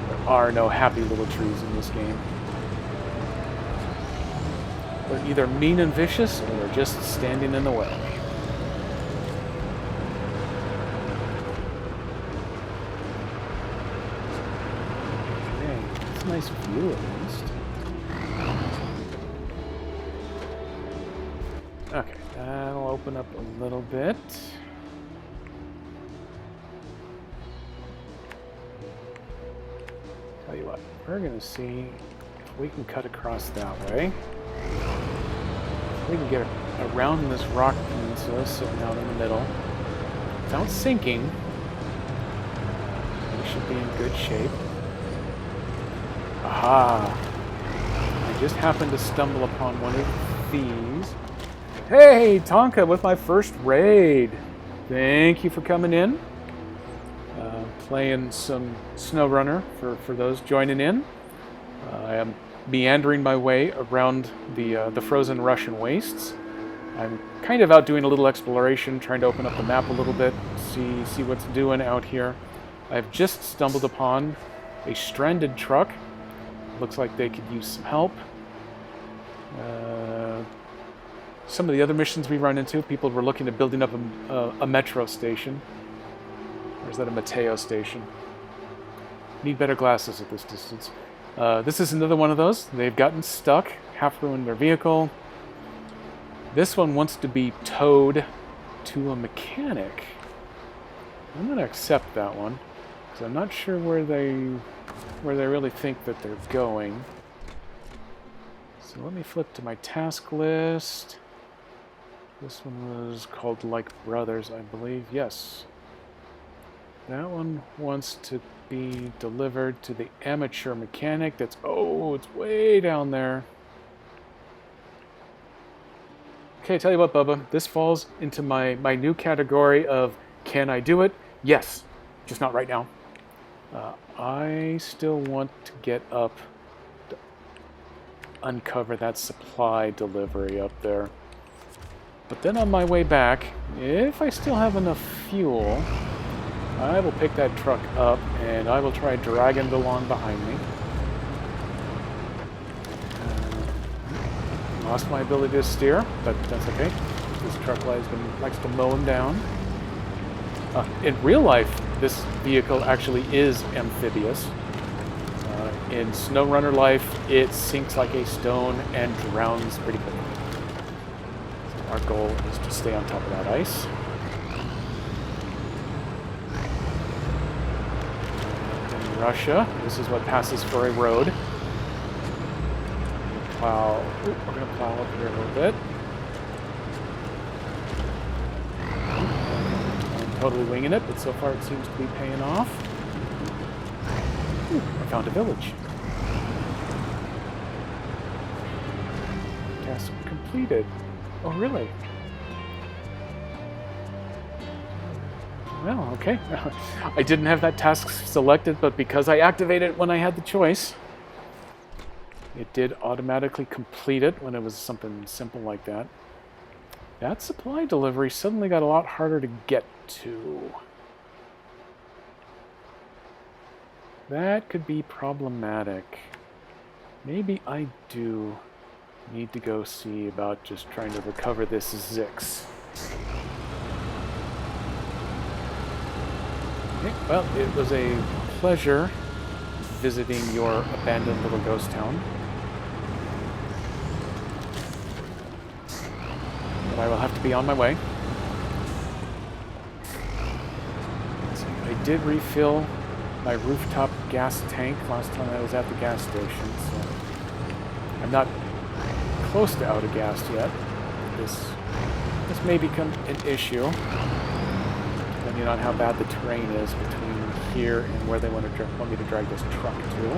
There are no happy little trees in this game. They're either mean and vicious, or they're just standing in the way. Nice view at least. Okay, that'll open up a little bit. Tell you what, we're gonna see if we can cut across that way. If we can get around this rock peninsula sitting out in the middle without sinking, we should be in good shape. Aha! I just happened to stumble upon one of these. Hey, Tonka, with my first raid. Thank you for coming in. Playing some SnowRunner for those joining in. I am meandering my way around the frozen Russian wastes. I'm kind of out doing a little exploration, trying to open up the map a little bit, see what's doing out here. I've just stumbled upon a stranded truck. Looks like they could use some help. Some of the other missions we run into, people were looking at building up a metro station. Or is that a Mateo station? Need better glasses at this distance. This is another one of those. They've gotten stuck, half ruined their vehicle. This one wants to be towed to a mechanic. I'm going to accept that one, because I'm not sure where they really think that they're going. So let me flip to my task list. This one was called Like Brothers, I believe. Yes. That one wants to be delivered to the amateur mechanic. That's, oh, it's way down there. Okay, tell you what, Bubba. This falls into my new category of, can I do it? Yes. Just not right now. I still want to get up to uncover that supply delivery up there. But then on my way back, if I still have enough fuel, I will pick that truck up and I will try dragging it along behind me. Lost my ability to steer, but that's okay. This truck likes to mow him down. In real life, this vehicle actually is amphibious. In SnowRunner life, it sinks like a stone and drowns pretty quickly. So our goal is to stay on top of that ice. In Russia, this is what passes for a road. We're going to plow up here a little bit. Totally winging it, but so far it seems to be paying off. Ooh, I found a village. Task completed. Oh, really? Well, okay. I didn't have that task selected, but because I activated it when I had the choice, it did automatically complete it when it was something simple like that. That supply delivery suddenly got a lot harder to get to. That could be problematic. Maybe I do need to go see about just trying to recover this Zix. Okay, well, it was a pleasure visiting your abandoned little ghost town. But I will have to be on my way. So I did refill my rooftop gas tank last time I was at the gas station, so I'm not close to out of gas yet. This may become an issue, depending on how bad the terrain is between here and where they want me to drag this truck to.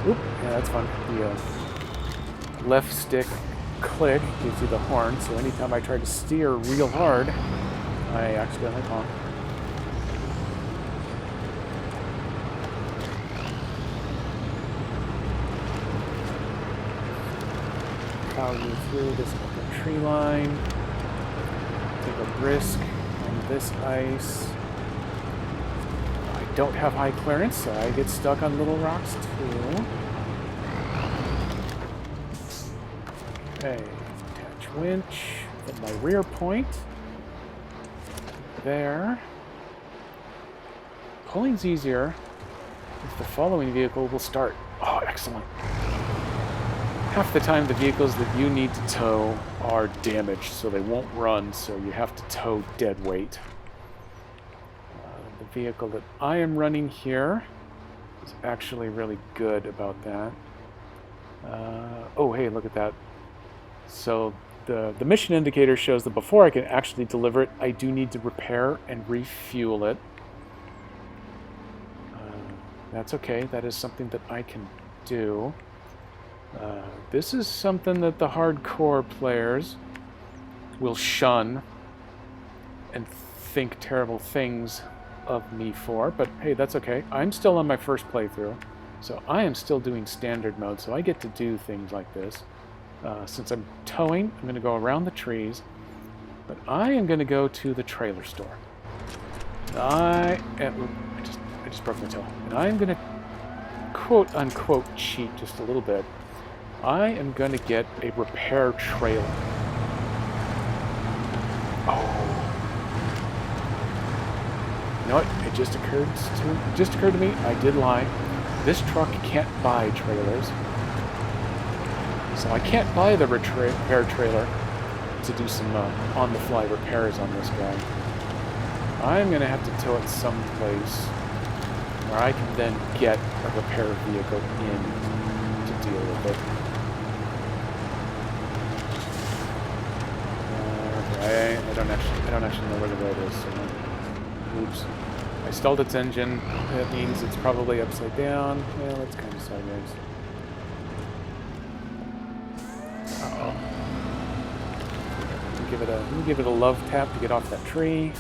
Oop, yeah, that's fun. The left stick click gives you the horn, so anytime I try to steer real hard, I accidentally honk. Power you through this open tree line. Take a risk on this ice. I don't have high clearance, so I get stuck on little rocks too. Okay, attach winch at my rear point. There. Pulling's easier if the following vehicle will start. Oh, excellent. Half the time the vehicles that you need to tow are damaged, so they won't run, so you have to tow dead weight. The vehicle that I am running here is actually really good about that. Oh, hey, look at that. So the mission indicator shows that before I can actually deliver it, I do need to repair and refuel it. That's okay. That is something that I can do. This is something that the hardcore players will shun and think terrible things of me for, but hey, that's okay. I'm still on my first playthrough, so I am still doing standard mode, so I get to do things like this. Since I'm towing, I'm going to go around the trees, but I am going to go to the trailer store. I just broke my toe. And I'm going to quote-unquote cheat just a little bit. I am going to get a repair trailer. Oh. You know what? It just occurred to me, I did lie. This truck can't buy trailers. So I can't buy the repair trailer to do some on-the-fly repairs on this guy. I'm going to have to tow it someplace where I can then get a repair vehicle in to deal with it. I don't actually know where the road is. So, oops. I stalled its engine. That means it's probably upside down. Well, it's kind of sideways. Uh-oh. Let me give it a love tap to get off that tree.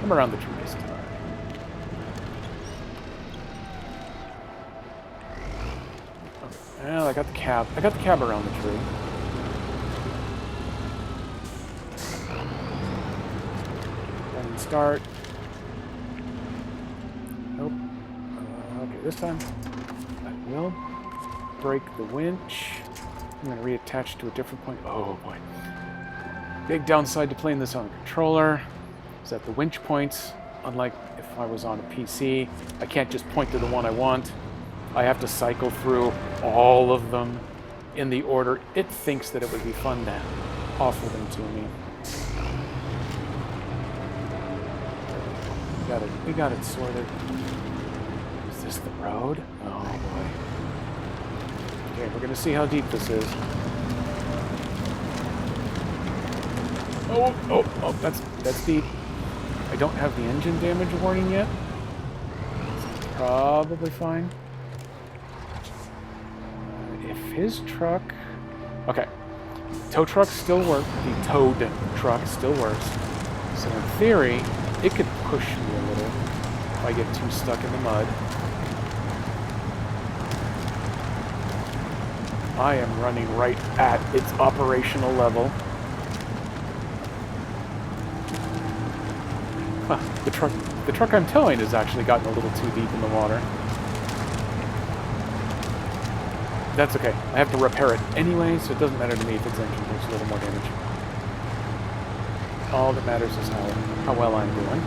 I'm around the tree this time. Well, I got the cab. I got the cab around the tree. Start. Nope. Okay, this time I will break the winch. I'm going to reattach to a different point. Oh boy. Big downside to playing this on a controller is that the winch points, unlike if I was on a PC, I can't just point to the one I want. I have to cycle through all of them in the order it thinks that it would be fun to offer them to me. We got it sorted. Is this the road? Oh boy. Okay, we're gonna see how deep this is. Oh, that's deep. I don't have the engine damage warning yet. It's probably fine. If his truck... Okay. Tow trucks still work. The towed truck still works. So in theory, it could push me a little if I get too stuck in the mud. I am running right at its operational level. Huh, the truck I'm towing has actually gotten a little too deep in the water. That's okay. I have to repair it anyway, so it doesn't matter to me if its engine takes a little more damage. All that matters is how well I'm doing.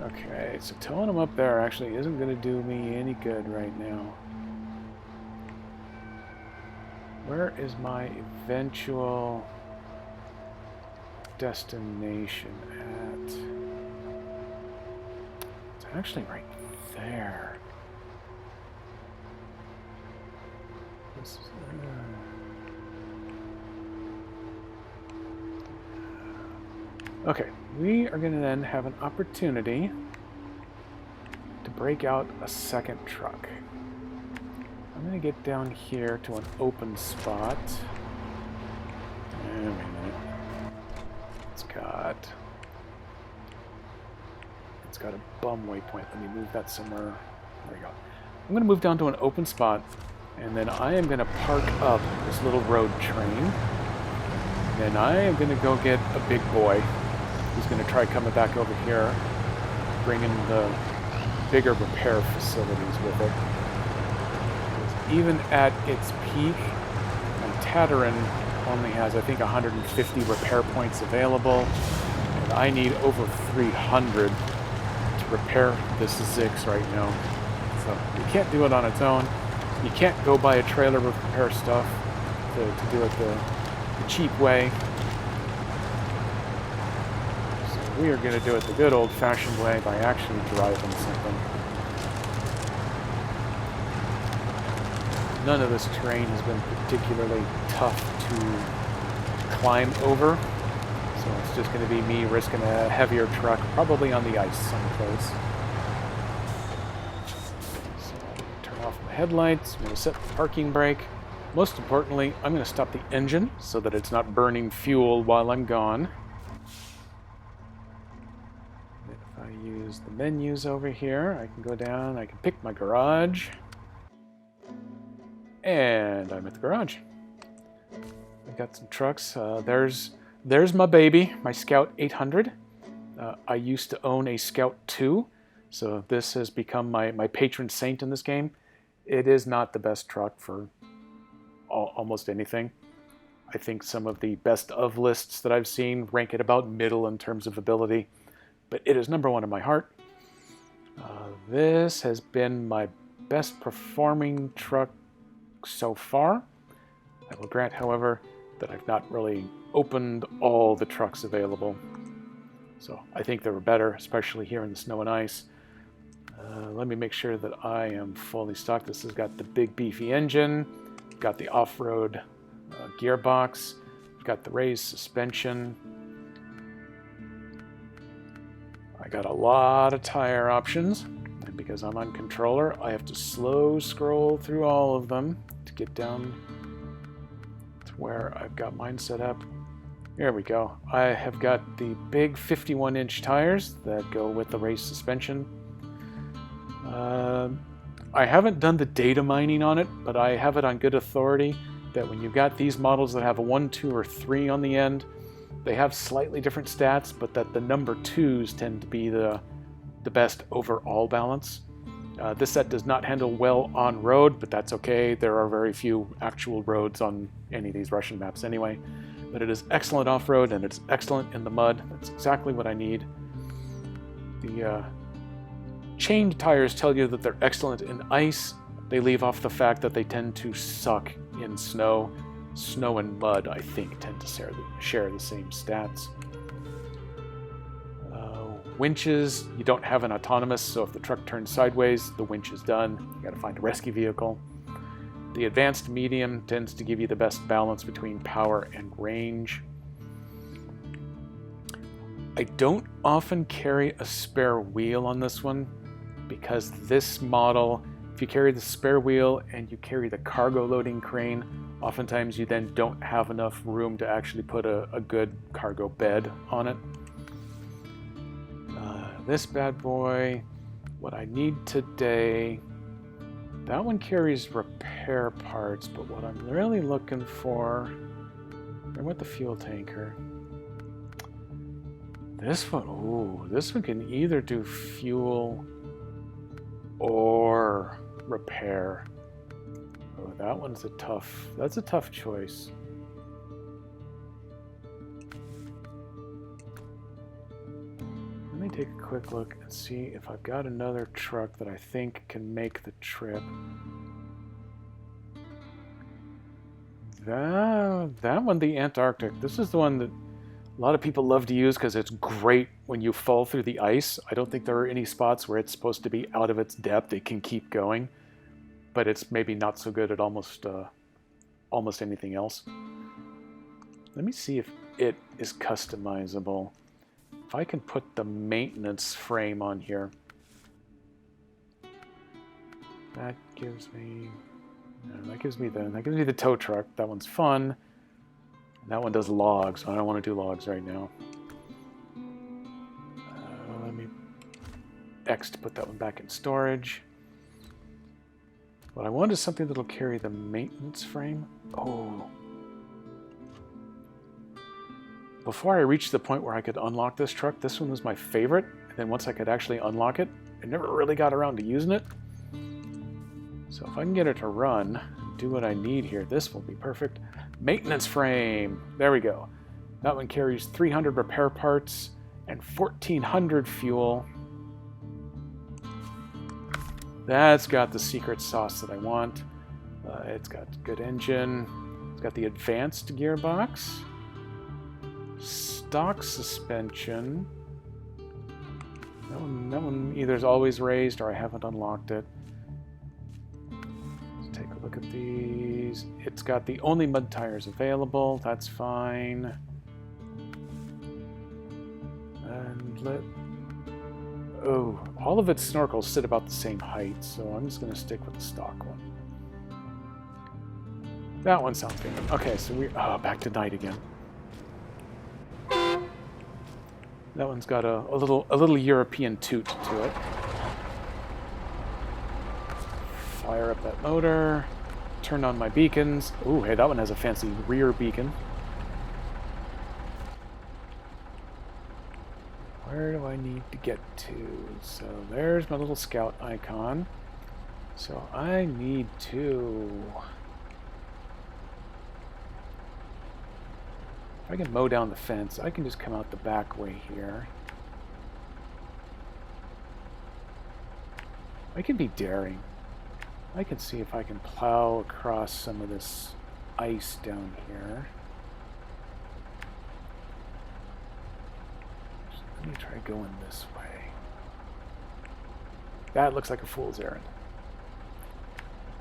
Okay, so towing them up there actually isn't going to do me any good right now. Where is my eventual destination at? It's actually right there. This is, okay, we are going to then have an opportunity to break out a second truck. I'm going to get down here to an open spot. Wait a minute. It's got a bum waypoint. Let me move that somewhere. There we go. I'm going to move down to an open spot, and then I am going to park up this little road train. Then I am going to go get a big boy who's going to try coming back over here, bringing the bigger repair facilities with it. Even at its peak, Tataran only has, I think, 150 repair points available, and I need over 300 to repair this Zix right now. So you can't do it on its own. You can't go buy a trailer with repair stuff to do it the cheap way. So we are going to do it the good old-fashioned way by actually driving something. None of this terrain has been particularly tough to climb over, so it's just going to be me risking a heavier truck, probably on the ice someplace. So turn off my headlights, I'm going to set the parking brake. Most importantly, I'm going to stop the engine so that it's not burning fuel while I'm gone. If I use the menus over here, I can go down, I can pick my garage. And I'm at the garage. I've got some trucks. There's my baby, my Scout 800. I used to own a Scout 2, so this has become my patron saint in this game. It is not the best truck for almost anything. I think some of the best of lists that I've seen rank it about middle in terms of ability, but it is number one in my heart. This has been my best performing truck so far. I will grant, however, that I've not really opened all the trucks available. So I think there were better, especially here in the snow and ice. Let me make sure that I am fully stocked. This has got the big beefy engine, got the off-road gearbox, got the raised suspension. I got a lot of tire options, and because I'm on controller, I have to slow scroll through all of them to get down to where I've got mine set up. Here we go. I have got the big 51-inch tires that go with the race suspension. I haven't done the data mining on it, but I have it on good authority that when you've got these models that have a 1, 2, or 3 on the end, they have slightly different stats, but that the number 2s tend to be the best overall balance. This set does not handle well on road, but that's okay. There are very few actual roads on any of these Russian maps anyway. But it is excellent off-road, and it's excellent in the mud. That's exactly what I need. The chained tires tell you that they're excellent in ice. They leave off the fact that they tend to suck in snow. Snow and mud, I think, tend to share the same stats. Winches, you don't have an autonomous, so if the truck turns sideways, the winch is done. You gotta find a rescue vehicle. The advanced medium tends to give you the best balance between power and range. I don't often carry a spare wheel on this one because this model, if you carry the spare wheel and you carry the cargo loading crane, oftentimes you then don't have enough room to actually put a good cargo bed on it. This bad boy, what I need today, that one carries repair parts, but what I'm really looking for, and with the fuel tanker, this one, ooh, this one can either do fuel or repair. Oh, that one's that's a tough choice. Let me take a quick look and see if I've got another truck that I think can make the trip. That one, the Antarctic, this is the one that a lot of people love to use because it's great when you fall through the ice. I don't think there are any spots where it's supposed to be out of its depth. It can keep going, but it's maybe not so good at almost anything else. Let me see if it is customizable. If I can put the maintenance frame on here, that gives me the tow truck. That one's fun. That one does logs. I don't want to do logs right now. Let me X to put that one back in storage. What I want is something that'll carry the maintenance frame. Oh. Before I reached the point where I could unlock this truck, this one was my favorite. And then once I could actually unlock it, I never really got around to using it. So if I can get it to run, do what I need here, this will be perfect. Maintenance frame. There we go. That one carries 300 repair parts and 1,400 fuel. That's got the secret sauce that I want. It's got good engine. It's got the advanced gearbox. Stock suspension. That one either is always raised or I haven't unlocked it. Let's take a look at these. It's got the only mud tires available. That's fine. And oh, all of its snorkels sit about the same height, so I'm just going to stick with the stock one. That one sounds good. Okay, so back to night again. That one's got a little European toot to it. Fire up that motor. Turn on my beacons. Ooh, hey, that one has a fancy rear beacon. Where do I need to get to? So there's my little scout icon. So I need to... If I can mow down the fence, I can just come out the back way here. I can be daring. I can see if I can plow across some of this ice down here. Let me try going this way. That looks like a fool's errand.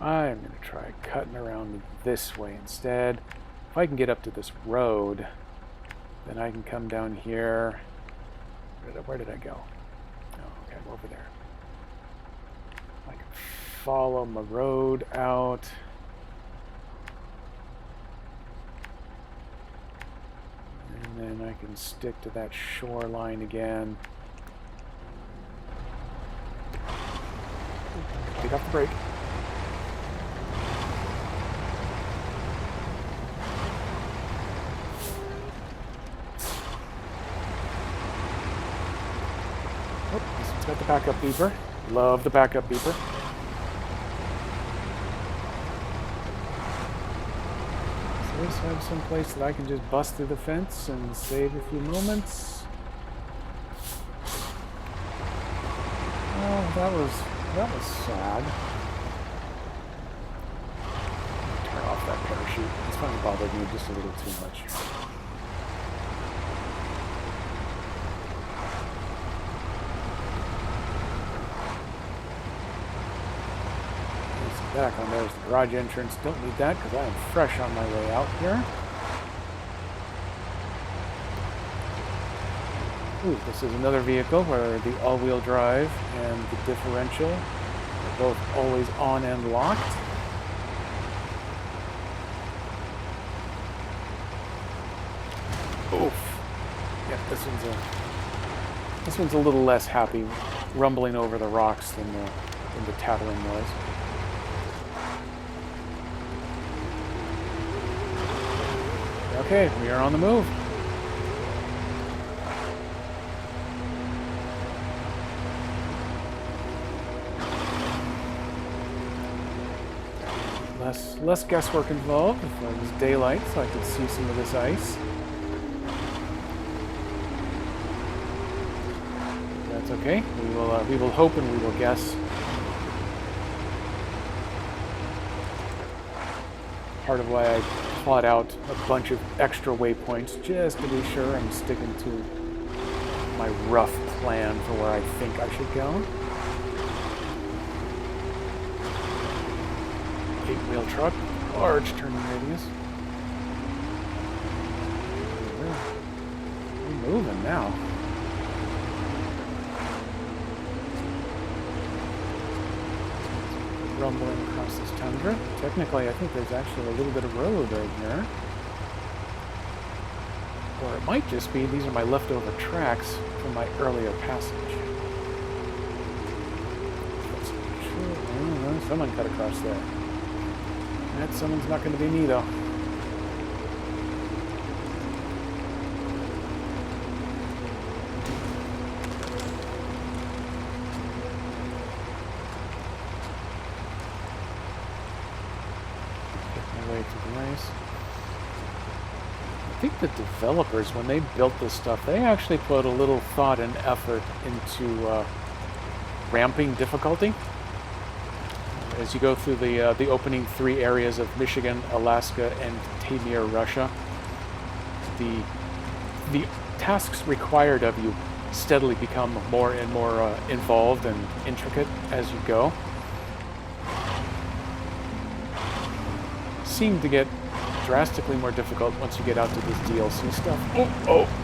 I'm going to try cutting around this way instead. If I can get up to this road, then I can come down here. Where did I go? Oh, okay, I'm over there. I can follow my road out. And then I can stick to that shoreline again. Take off the brake. It's got the backup beeper. Love the backup beeper. So let's have some place that I can just bust through the fence and save a few moments. Oh, that was sad. Turn off that parachute. It's finally bothered me just a little too much. Back on there's the garage entrance. Don't need that because I am fresh on my way out here. Ooh, this is another vehicle where the all-wheel drive and the differential are both always on and locked. Oof. Yep, this one's a This one's a little less happy, rumbling over the rocks than the Tatooine was. Okay, we are on the move. Less guesswork involved. If it was daylight, so I could see some of this ice. That's okay. We will hope and we will guess. Part of why I plot out a bunch of extra waypoints just to be sure I'm sticking to my rough plan for where I think I should go. 8-wheel truck, large turning radius. We're moving now. Rumbling across this tundra. Technically, I think there's actually a little bit of road right here. Or it might just be these are my leftover tracks from my earlier passage. Someone cut across there. That someone's not going to be me, though. I think the developers, when they built this stuff, they actually put a little thought and effort into ramping difficulty. As you go through the opening 3 areas of Michigan, Alaska, and Taymyr, Russia, the tasks required of you steadily become more and more involved and intricate as you go. Seem to get drastically more difficult once you get out to this DLC stuff.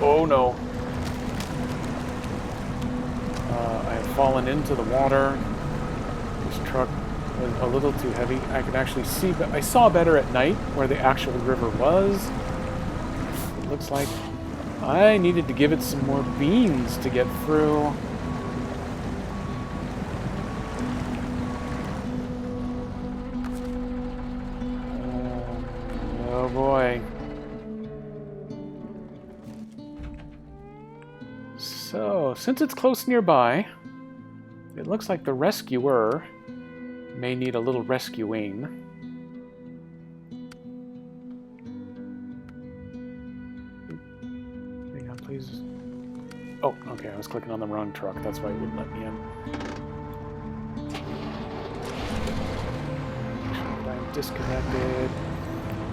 Oh no. I have fallen into the water. This truck was a little too heavy. I could actually see, but I saw better at night where the actual river was. It looks like I needed to give it some more beans to get through. Oh boy. So, since it's close nearby, it looks like the rescuer may need a little rescuing. Hang on, please. Oh, okay, I was clicking on the wrong truck. That's why it wouldn't let me in. I'm disconnected.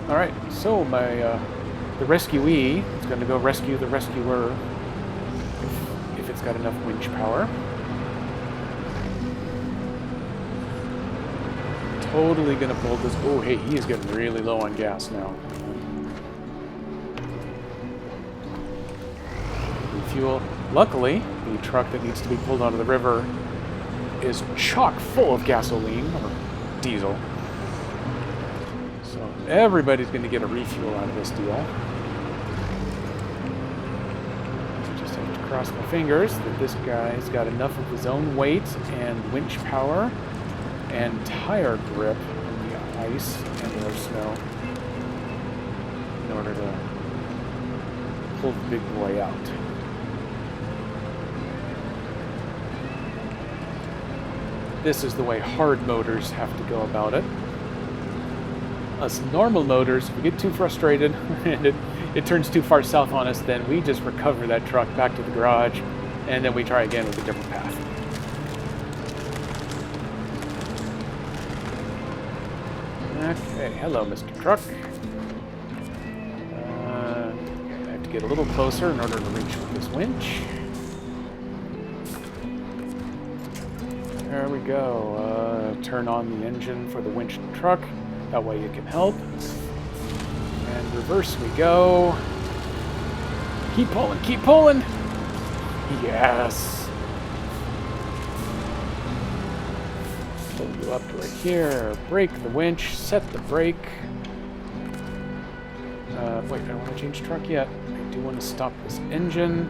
Alright, so the rescuee is going to go rescue the rescuer if it's got enough winch power. Totally going to pull this. Oh, hey, he is getting really low on gas now. Refuel. Luckily, the truck that needs to be pulled out of the river is chock full of gasoline or diesel. So everybody's going to get a refuel out of this deal. Just have to cross my fingers that this guy's got enough of his own weight and winch power and tire grip in the ice and or snow in order to pull the big boy out. This is the way hard motors have to go about it. Us normal motors, if we get too frustrated and it turns too far south on us, then we just recover that truck back to the garage and then we try again with a different path. Okay, hello, Mr. Truck. I have to get a little closer in order to reach with this winch. There we go. Turn on the engine for the winch truck. That way you can help. And reverse we go. Keep pulling, keep pulling! Yes! Pull you up to right here. Brake the winch. Set the brake. Wait, I don't want to change truck yet. I do want to stop this engine.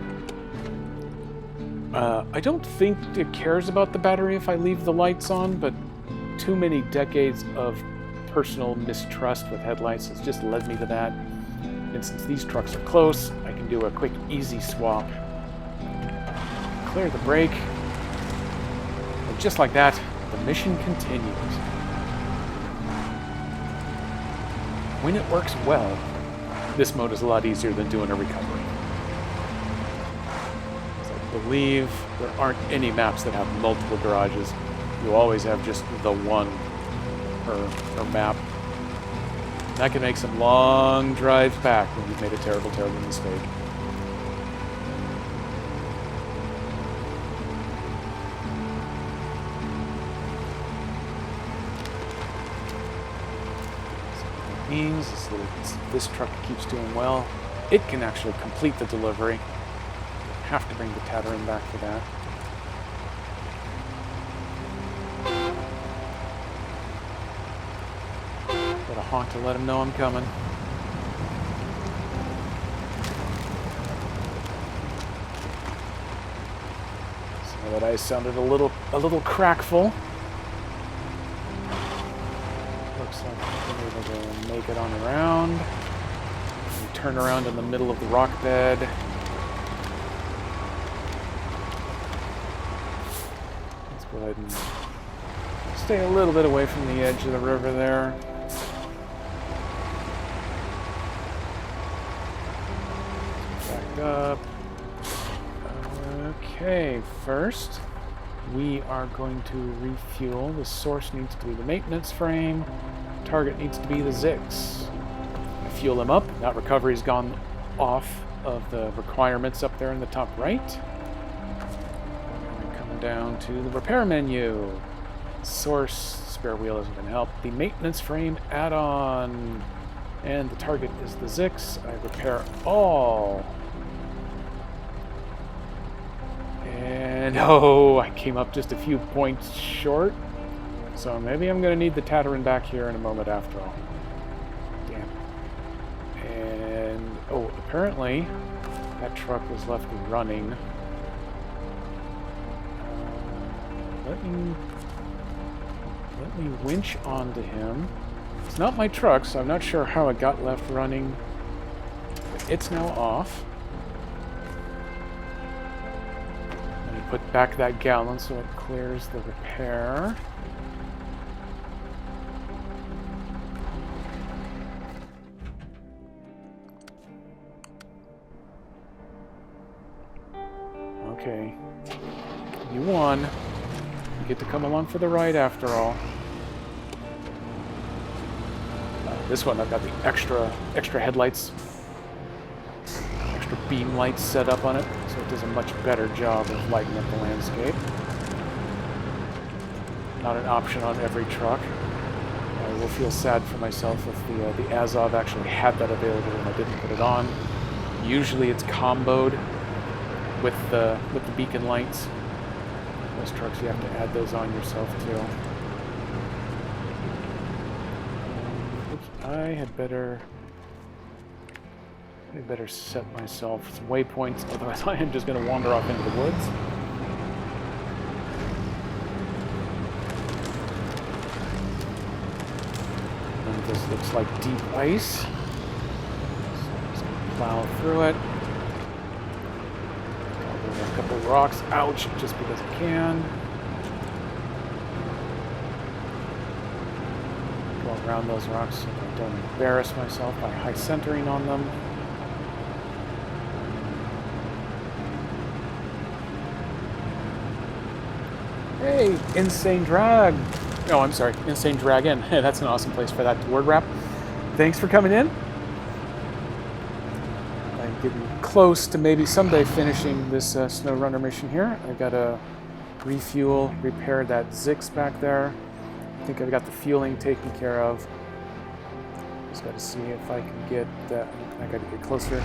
I don't think it cares about the battery if I leave the lights on, but too many decades of personal mistrust with headlights has just led me to that. And since these trucks are close, I can do a quick, easy swap. Clear the brake. And just like that, the mission continues. When it works well, this mode is a lot easier than doing a recovery. I believe there aren't any maps that have multiple garages. You always have just the one per map. That can make some long drives back when you've made a terrible, terrible mistake. So that means this truck keeps doing well. It can actually complete the delivery. Have to bring the Tatarin back for that. Got a honk to let him know I'm coming. So that I sounded a little crackful. Looks like I'm able to make it on around. And turn around in the middle of the rock bed. Go ahead and stay a little bit away from the edge of the river there. Back up. Okay, first we are going to refuel. The source needs to be the maintenance frame. Target needs to be the Zix. Fuel them up. That recovery's gone off of the requirements up there in the top right. Down to the repair menu. Source, spare wheel isn't going to help. The maintenance frame add-on. And the target is the Zix. I repair all. And oh, I came up just a few points short. So maybe I'm going to need the Tatarin back here in a moment after all. Damn. And oh, apparently that was left running. Let me winch onto him. It's not my truck, so I'm not sure how it got left running. But it's now off. Let me put back that gallon so it clears the repair. Okay. You won. You get to come along for the ride after all. This one I've got the extra headlights, extra beam lights set up on it, so it does a much better job of lighting up the landscape. Not an option on every truck. I will feel sad for myself if the Azov actually had that available and I didn't put it on. Usually it's comboed with the beacon lights. Most trucks you have to add those on yourself too. Oops, I had better set myself some waypoints, otherwise I am just going to wander off into the woods. And this looks like deep ice. So I'm just going to plow through it. A couple rocks, ouch, just because I can. Go around those rocks so I don't embarrass myself by high centering on them. Hey, Insane Drag. Oh, I'm sorry, Insane Dragon. That's an awesome place for that word wrap. Thanks for coming in. I'm getting close to maybe someday finishing this SnowRunner mission here. I've got to refuel, repair that Zix back there. I think I've got the fueling taken care of. Just got to see if I can get that. I got to get closer.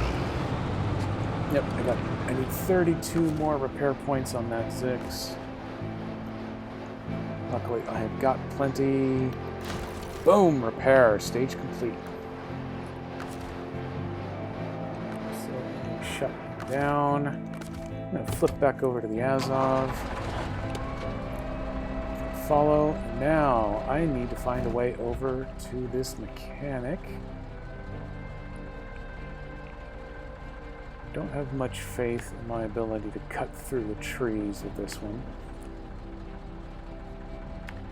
Yep, I need 32 more repair points on that Zix. Luckily, I have got plenty. Boom, repair, stage complete. So, shut down. I'm going to flip back over to the Azov. Follow. Now I need to find a way over to this mechanic. Don't have much faith in my ability to cut through the trees with this one.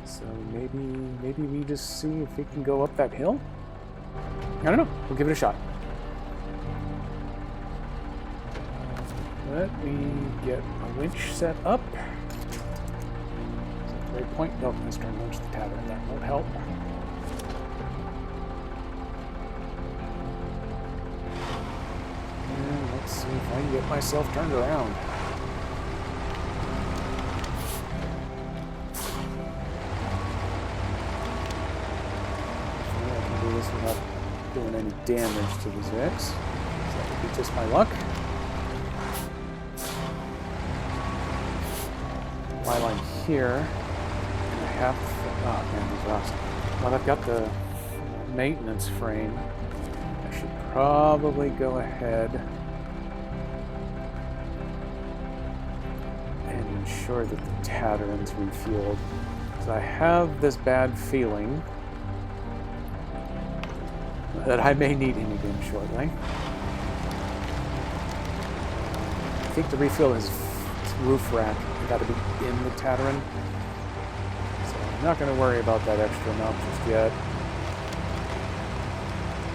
So maybe we just see if we can go up that hill? I don't know. We'll give it a shot. Let me get a winch set up. Great point. No, let's try and launch the tavern. That won't help. And let's see if I can get myself turned around. Hopefully I can do this without doing any damage to the Zix. So that would be just my luck. While I'm here, oh man, these rocks. Well, I've got the maintenance frame. I should probably go ahead and ensure that the Tatteran's refueled. Because I have this bad feeling that I may need him again shortly. I think the refuel is roof rack. Got to be in the Tatteran. So I'm not going to worry about that extra amount just yet.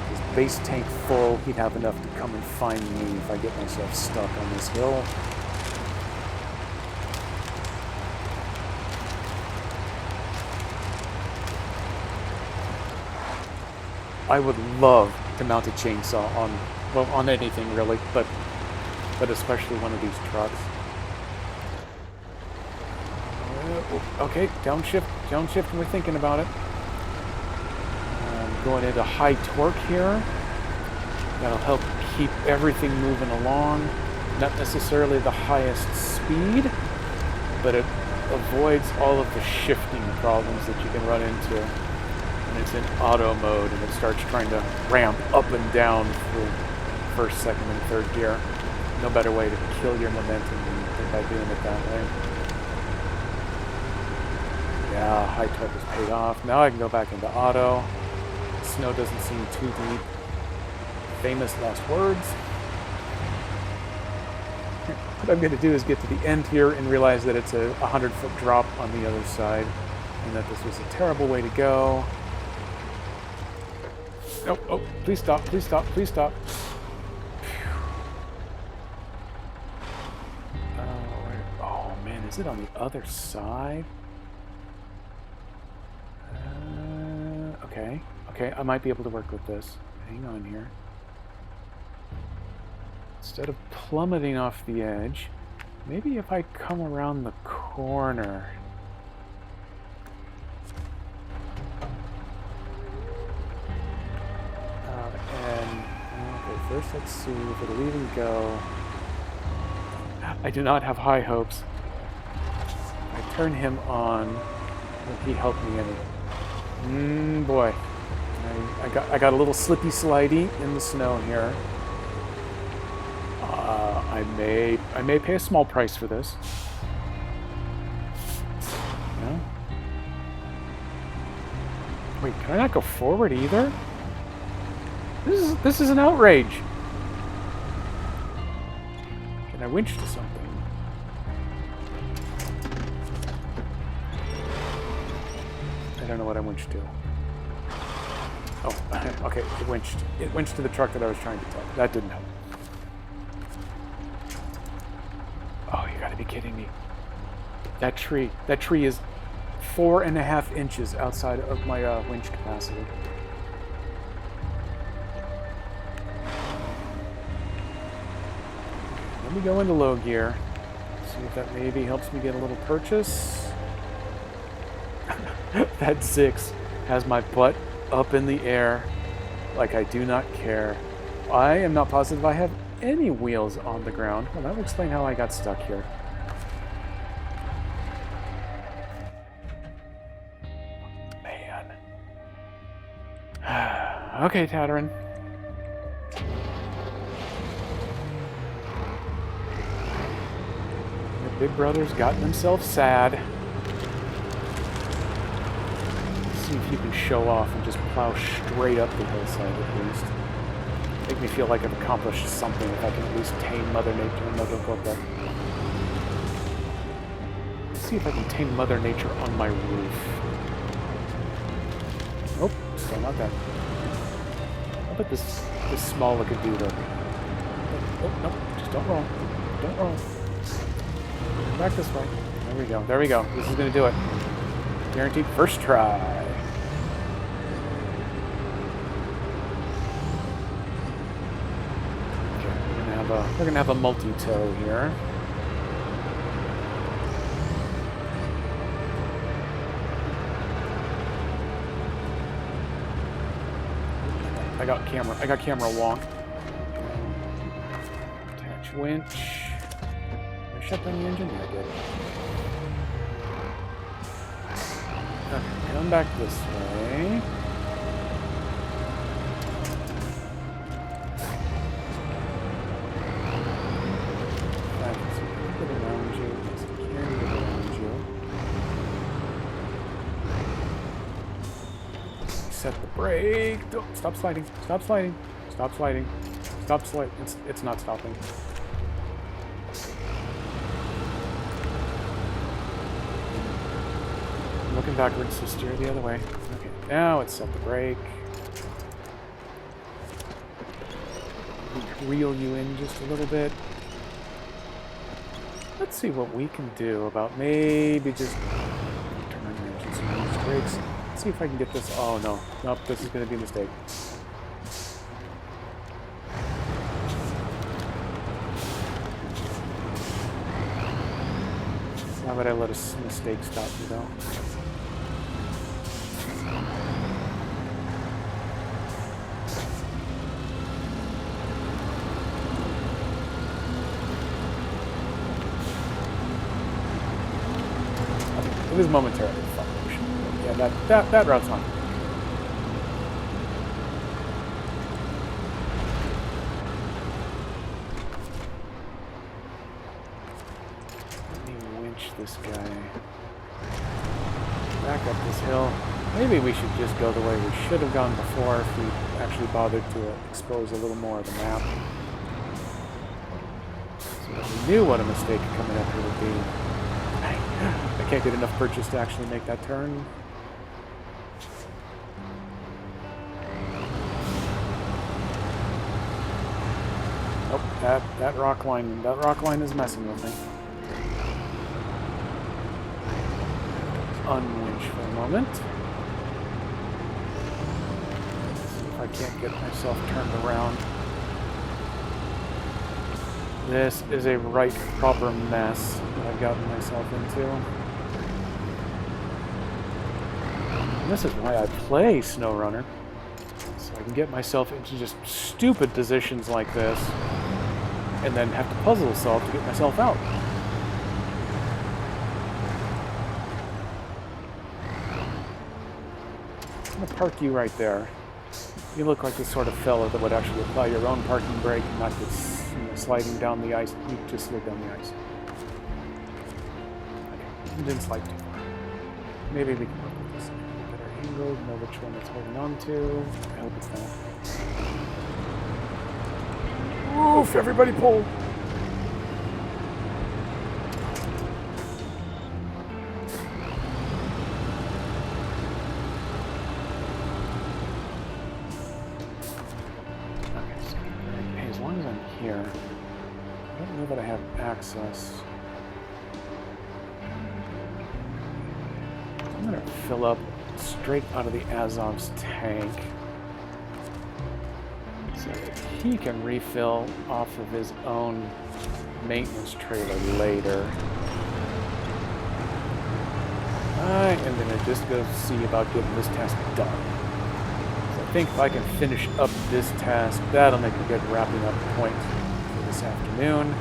His base tank full, he'd have enough to come and find me if I get myself stuck on this hill. I would love to mount a chainsaw on anything really, but especially one of these trucks. Okay, downshift when we're thinking about it. Going into high torque here. That'll help keep everything moving along. Not necessarily the highest speed, but it avoids all of the shifting problems that you can run into when it's in auto mode and it starts trying to ramp up and down through first, second, and third gear. No better way to kill your momentum than by doing it that way. Yeah, high torque is paid off. Now I can go back into auto. Snow doesn't seem too deep. Famous last words. What I'm going to do is get to the end here and realize that it's a 100-foot drop on the other side, and that this was a terrible way to go. Oh, please stop, please stop, please stop. Oh man, is it on the other side? Okay, I might be able to work with this. Hang on here. Instead of plummeting off the edge, maybe if I come around the corner. Okay, first let's see if it'll even go. I do not have high hopes. I turn him on. Will he help me any? Boy. I got a little slippy slidey in the snow here. I may pay a small price for this. No? Wait, can I not go forward either? This is an outrage. Can I winch to something? I don't know what I winched to. Oh, okay, it winched to the truck that I was trying to tug. That didn't help. Oh, you gotta be kidding me. That tree is 4.5 inches outside of my winch capacity. Let me go into low gear. See if that maybe helps me get a little purchase. That Zix has my butt up in the air like I do not care. I am not positive I have any wheels on the ground. Well, that would explain how I got stuck here. Man. Okay, Tatteran. Big Brother's gotten himself sad. Let's see if you can show off and just plow straight up the hillside at least. Make me feel like I've accomplished something if I can at least tame Mother Nature. No, don't go up there. Let's see if I can tame Mother Nature on my roof. Nope, still not that. How about this small looking dude over here? Oh, nope, just don't roll. Don't roll. Come back this way. There we go. There we go. This is going to do it. Guaranteed first try. Okay, we're gonna have a multi-tow here. I got camera wonk. Attach winch. Did I shut down the engine? Yeah, I did. Okay, come back this way. I can see a little bit around you. Yes, I can get around you. Set the brake. Don't stop sliding. Stop sliding. Stop sliding. Stop sliding. It's not stopping. I'm looking backwards to steer the other way. Okay, now it's set the brake. Reel you in just a little bit. Let's see what we can do about maybe just turn on the engine so much brakes. Let's see if I can get this. Oh no. Nope, this is going to be a mistake. Why would I let a mistake stop me though? It was momentarily fun. Yeah, that route's on. Let me winch this guy back up this hill. Maybe we should just go the way we should have gone before if we actually bothered to expose a little more of the map. So that we knew what a mistake coming up here would be. I can't get enough purchase to actually make that turn. Oh, that rock line is messing with me. Unwinch for a moment. Let's see if I can't get myself turned around. This is a right proper mess that I've gotten myself into. And this is why I play SnowRunner. So I can get myself into just stupid positions like this and then have to puzzle solve to get myself out. I'm going to park you right there. You look like the sort of fella that would actually apply your own parking brake and not get sliding down the ice. You just slid down the ice. Okay, you didn't slide too far. Maybe we can work with this. Get our angle, know which one it's holding on to. I hope it's not. Oof, everybody pull! Here. I don't know that I have access. I'm going to fill up straight out of the Azov's tank so that he can refill off of his own maintenance trailer later. I am going to just go see about getting this task done. I think if I can finish up this task, that'll make a good wrapping up point for this afternoon.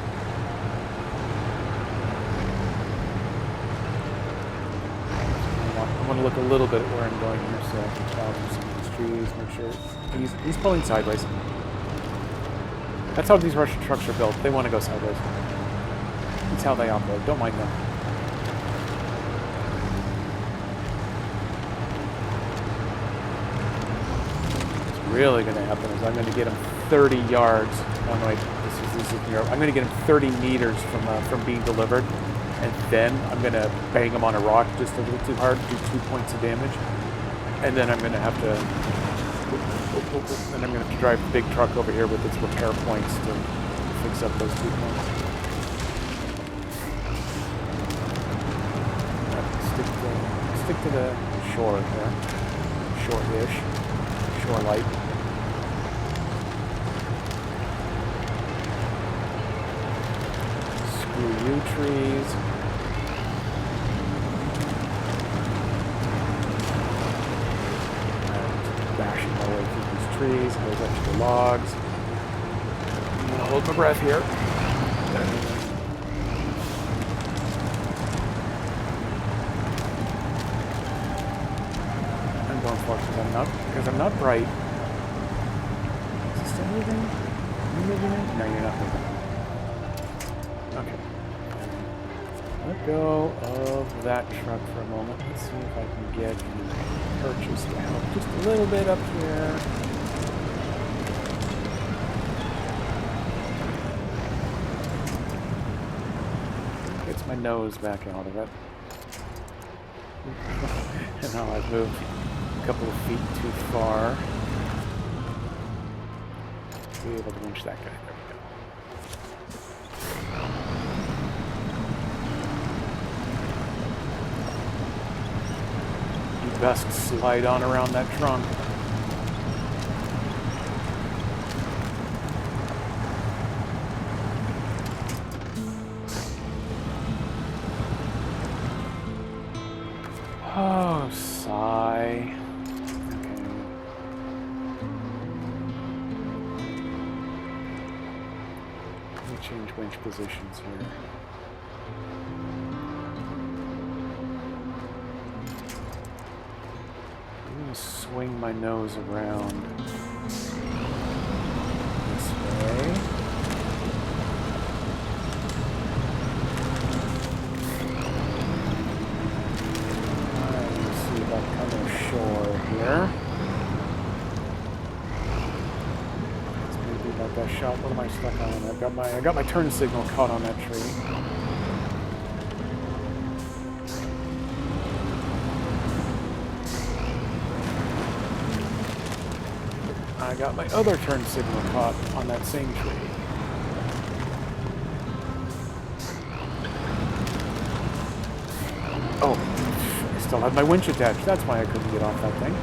I want to look a little bit at where I'm going here so I can plow through some of these trees, make sure he's pulling sideways. That's how these Russian trucks are built. They want to go sideways. That's how they operate. Don't mind them. What's really going to happen is I'm going to get him 30 yards. Oh no, wait, this is New York. I'm going to get him 30 meters from being delivered, and then I'm going to bang him on a rock just a little too hard, do 2 points of damage, and then I'm going to have to. And I'm going to drive the big truck over here with its repair points to fix up those 2 points. Stick to the shore here. Short-ish. Shore light. Screw you, trees. Bashing my way through these trees, those extra logs. I'm gonna hold my breath here. I'm going for it because I'm not bright. Is it still moving? Are you moving in? No, you're not moving. Okay. Let go of that truck for a moment. Let's see if I can get purchase to help just a little bit up here. Gets my nose back out of it. And now I've moved a couple of feet too far to be able to winch that guy. There we go. Best slide on around that trunk. Oh, sigh. Okay. Let me change winch positions here. Swing my nose around this way. Let me see if I come ashore here. This may be my best shot. What am I stuck on? I got my turn signal caught on that tree. I got my other turn signal caught on that same tree. Oh, I still have my winch attached. That's why I couldn't get off that thing.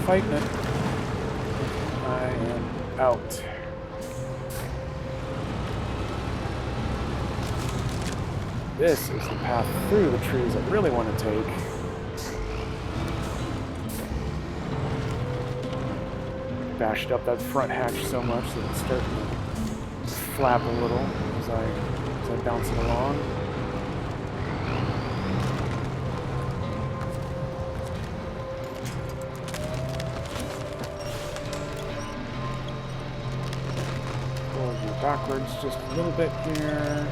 Fighting it. I am out. This is the path through the trees I really want to take. Bashed up that front hatch so much that it's starting to flap a little as I bounce it along. Pull you backwards just a little bit here.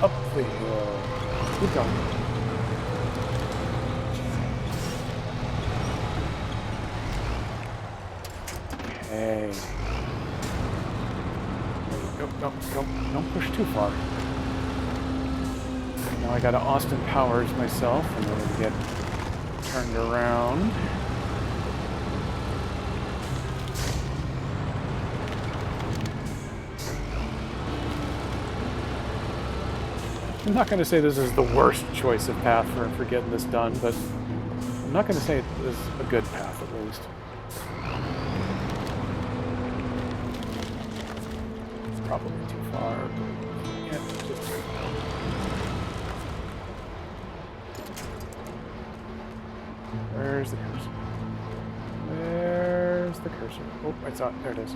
Up the hill. Keep going. Okay. Go. Don't push too far. Now I got to Austin Powers myself in order to get turned around. I'm not going to say this is the worst choice of path for getting this done, but I'm not going to say it is a good path at least. It's probably too far. Yeah, just... Where Where's the cursor? Where's the cursor? Oh, I saw it. There it is.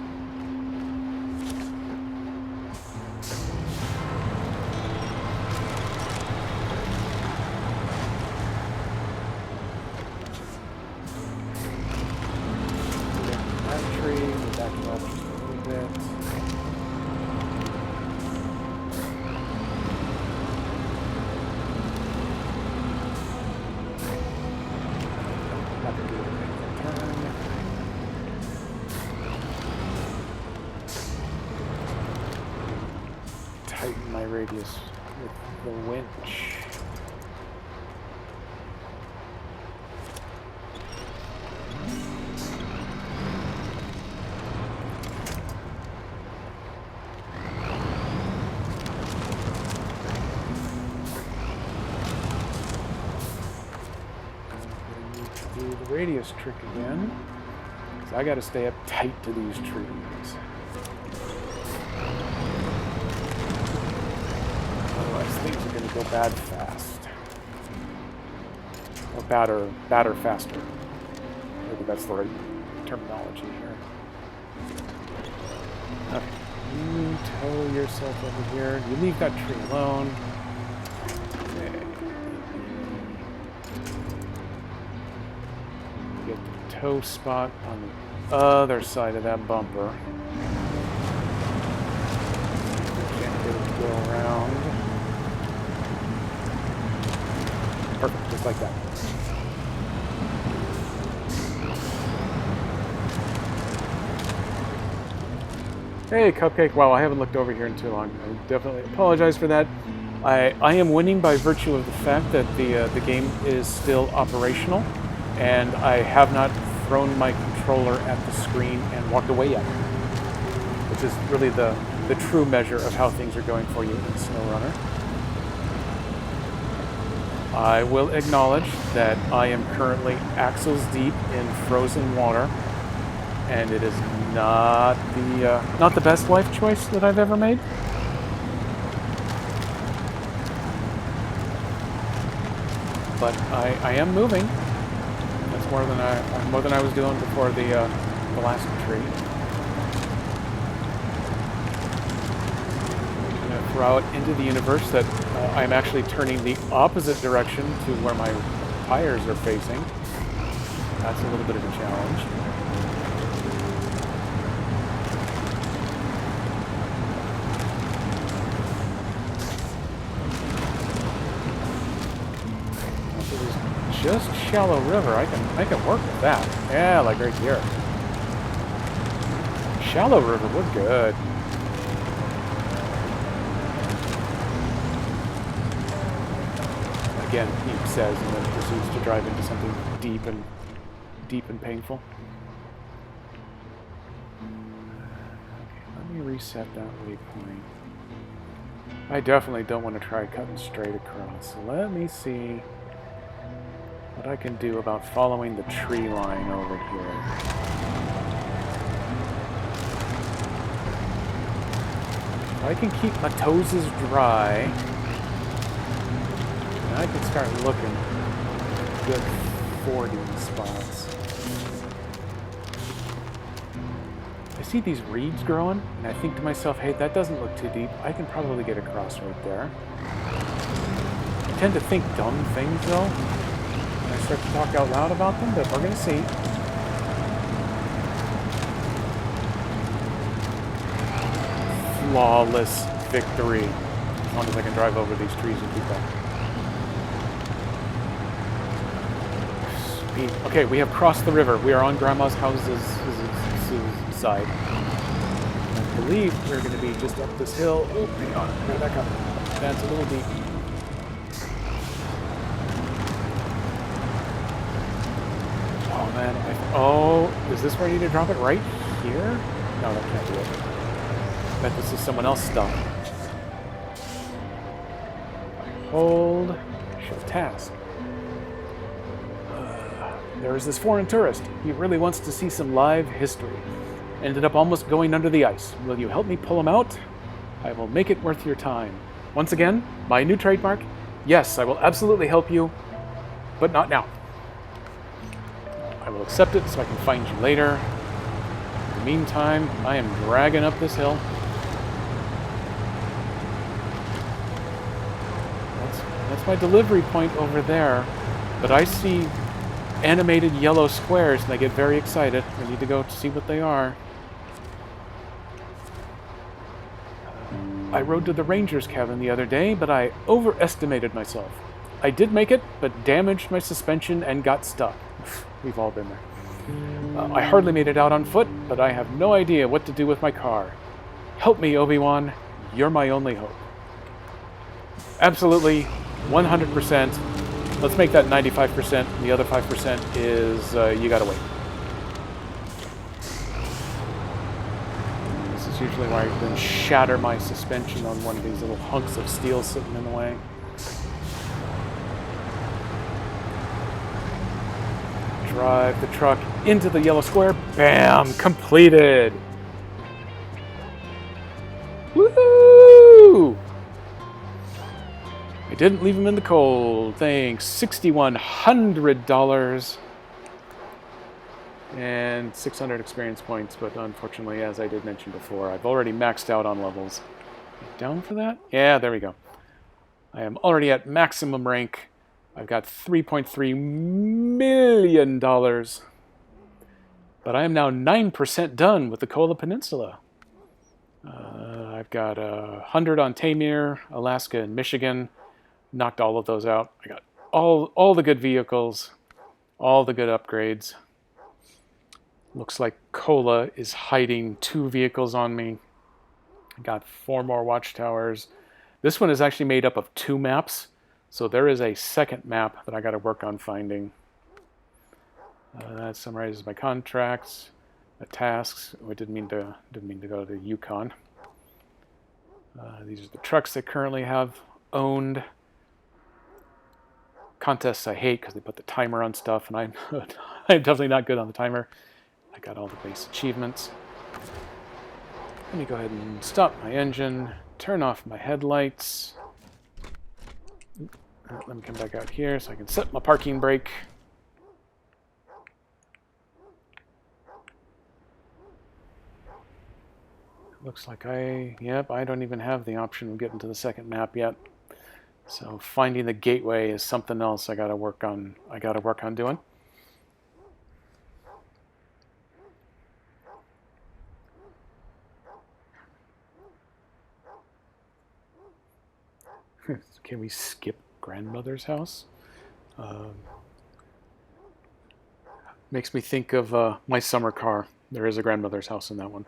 That tree, we're backing up just a little bit. Not gonna do it. Turn. Tighten my radius with the winch. Do the radius trick again. So I gotta stay up tight to these trees. Otherwise things are gonna go bad fast. Or badder faster. Maybe that's the right terminology here. Okay. You tow yourself over here. You leave that tree alone. Tow spot on the other side of that bumper. Can't get it to go around. Perfect, just like that. Hey, Cupcake. Wow, I haven't looked over here in too long. I definitely apologize for that. I am winning by virtue of the fact that the game is still operational, and I have not thrown my controller at the screen and walked away yet, which is really the true measure of how things are going for you in SnowRunner. I will acknowledge that I am currently axles deep in frozen water, and it is not the best life choice that I've ever made. But I am moving. More than I was doing before the last tree. I'm going to throw out into the universe that I'm actually turning the opposite direction to where my tires are facing. That's a little bit of a challenge. Just shallow river. I can work with that. Yeah, like right here. Shallow river, we're good. Again, he says, and then proceeds to drive into something deep and painful. Okay, let me reset that waypoint. I definitely don't want to try cutting straight across. So let me see what I can do about following the tree line over here. If I can keep my toes dry, and I can start looking good fording spots. I see these reeds growing, and I think to myself, hey, that doesn't look too deep. I can probably get across right there. I tend to think dumb things, though. I start to talk out loud about them, but we're going to see. Flawless victory. As long as I can drive over these trees and keep up. Speed. Okay, we have crossed the river. We are on Grandma's house's side. I believe we're going to be just up this hill. Oh, hang on. Where did that come from? That's a little deep. Oh, man. Is this where I need to drop it right here? No, that can't do it. I bet this is someone else's stuff. Hold. Show task. There is this foreign tourist. He really wants to see some live history. Ended up almost going under the ice. Will you help me pull him out? I will make it worth your time. Once again, my new trademark. Yes, I will absolutely help you, but not now. will accept it so I can find you later. In the meantime, I am dragging up this hill. That's my delivery point over there. But I see animated yellow squares and I get very excited. I need to go to see what they are. I rode to the Ranger's cabin the other day, but I overestimated myself. I did make it, but damaged my suspension and got stuck. We've all been there. I hardly made it out on foot, but I have no idea what to do with my car. Help me, Obi-Wan. You're my only hope. Absolutely, 100%. Let's make that 95%. The other 5% is you gotta wait. This is usually where I then shatter my suspension on one of these little hunks of steel sitting in the way. Drive the truck into the yellow square. Bam! Completed! Woohoo! I didn't leave him in the cold. Thanks. $6,100 and 600 experience points, but unfortunately, as I did mention before, I've already maxed out on levels. Down for that? Yeah, there we go. I am already at maximum rank. I've got $3.3 million, but I am now 9% done with the Kola Peninsula. I've got 100 on Tamir, Alaska, and Michigan. Knocked all of those out. I got all the good vehicles, all the good upgrades. Looks like Kola is hiding 2 vehicles on me. I got 4 more watchtowers. This one is actually made up of 2 maps. So there is a second map that I got to work on finding. That summarizes my contracts, the tasks. I didn't mean to go to Yukon. These are the trucks I currently have owned. Contests I hate because they put the timer on stuff, and I'm definitely not good on the timer. I got all the base achievements. Let me go ahead and stop my engine, turn off my headlights. Let me come back out here so I can set my parking brake. Looks like I don't even have the option of getting to the second map yet. So finding the gateway is something else I gotta work on doing. Can we skip grandmother's house? Makes me think of my summer car. There is a grandmother's house in that one.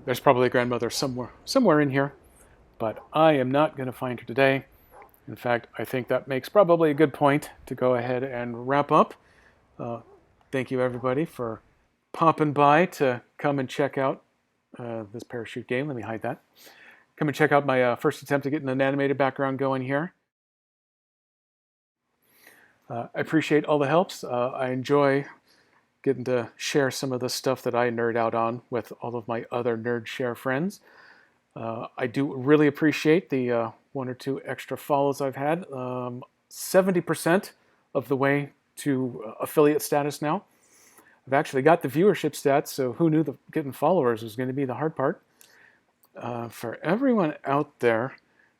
There's probably a grandmother somewhere in here, but I am not going to find her today. In fact, I think that makes probably a good point to go ahead and wrap up. Thank you, everybody, for popping by to come and check out this parachute game. Let me hide that. Come and check out my first attempt at getting an animated background going here. I appreciate all the helps. I enjoy getting to share some of the stuff that I nerd out on with all of my other Nerd Share friends. I do really appreciate the 1 or 2 extra follows I've had. 70% of the way to affiliate status now. I've actually got the viewership stats, so who knew getting followers was going to be the hard part. For everyone out there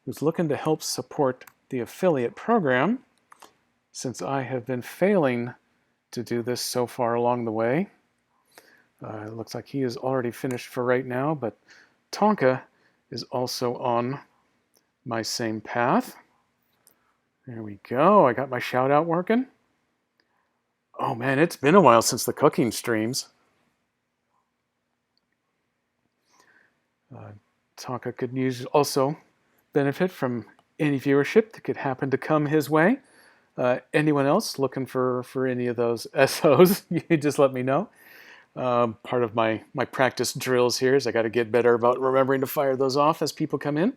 who's looking to help support the affiliate program, since I have been failing to do this so far along the way, it looks like he is already finished for right now, but Tonka is also on my same path. There we go. I got my shout out working. Oh man, it's been a while since the cooking streams. Tonka could also benefit from any viewership that could happen to come his way. Anyone else looking for any of those SOs, you just let me know. Part of my practice drills here is I got to get better about remembering to fire those off as people come in.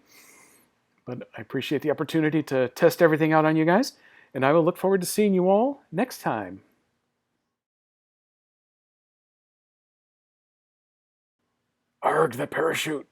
But I appreciate the opportunity to test everything out on you guys, and I will look forward to seeing you all next time. Arg, the parachute.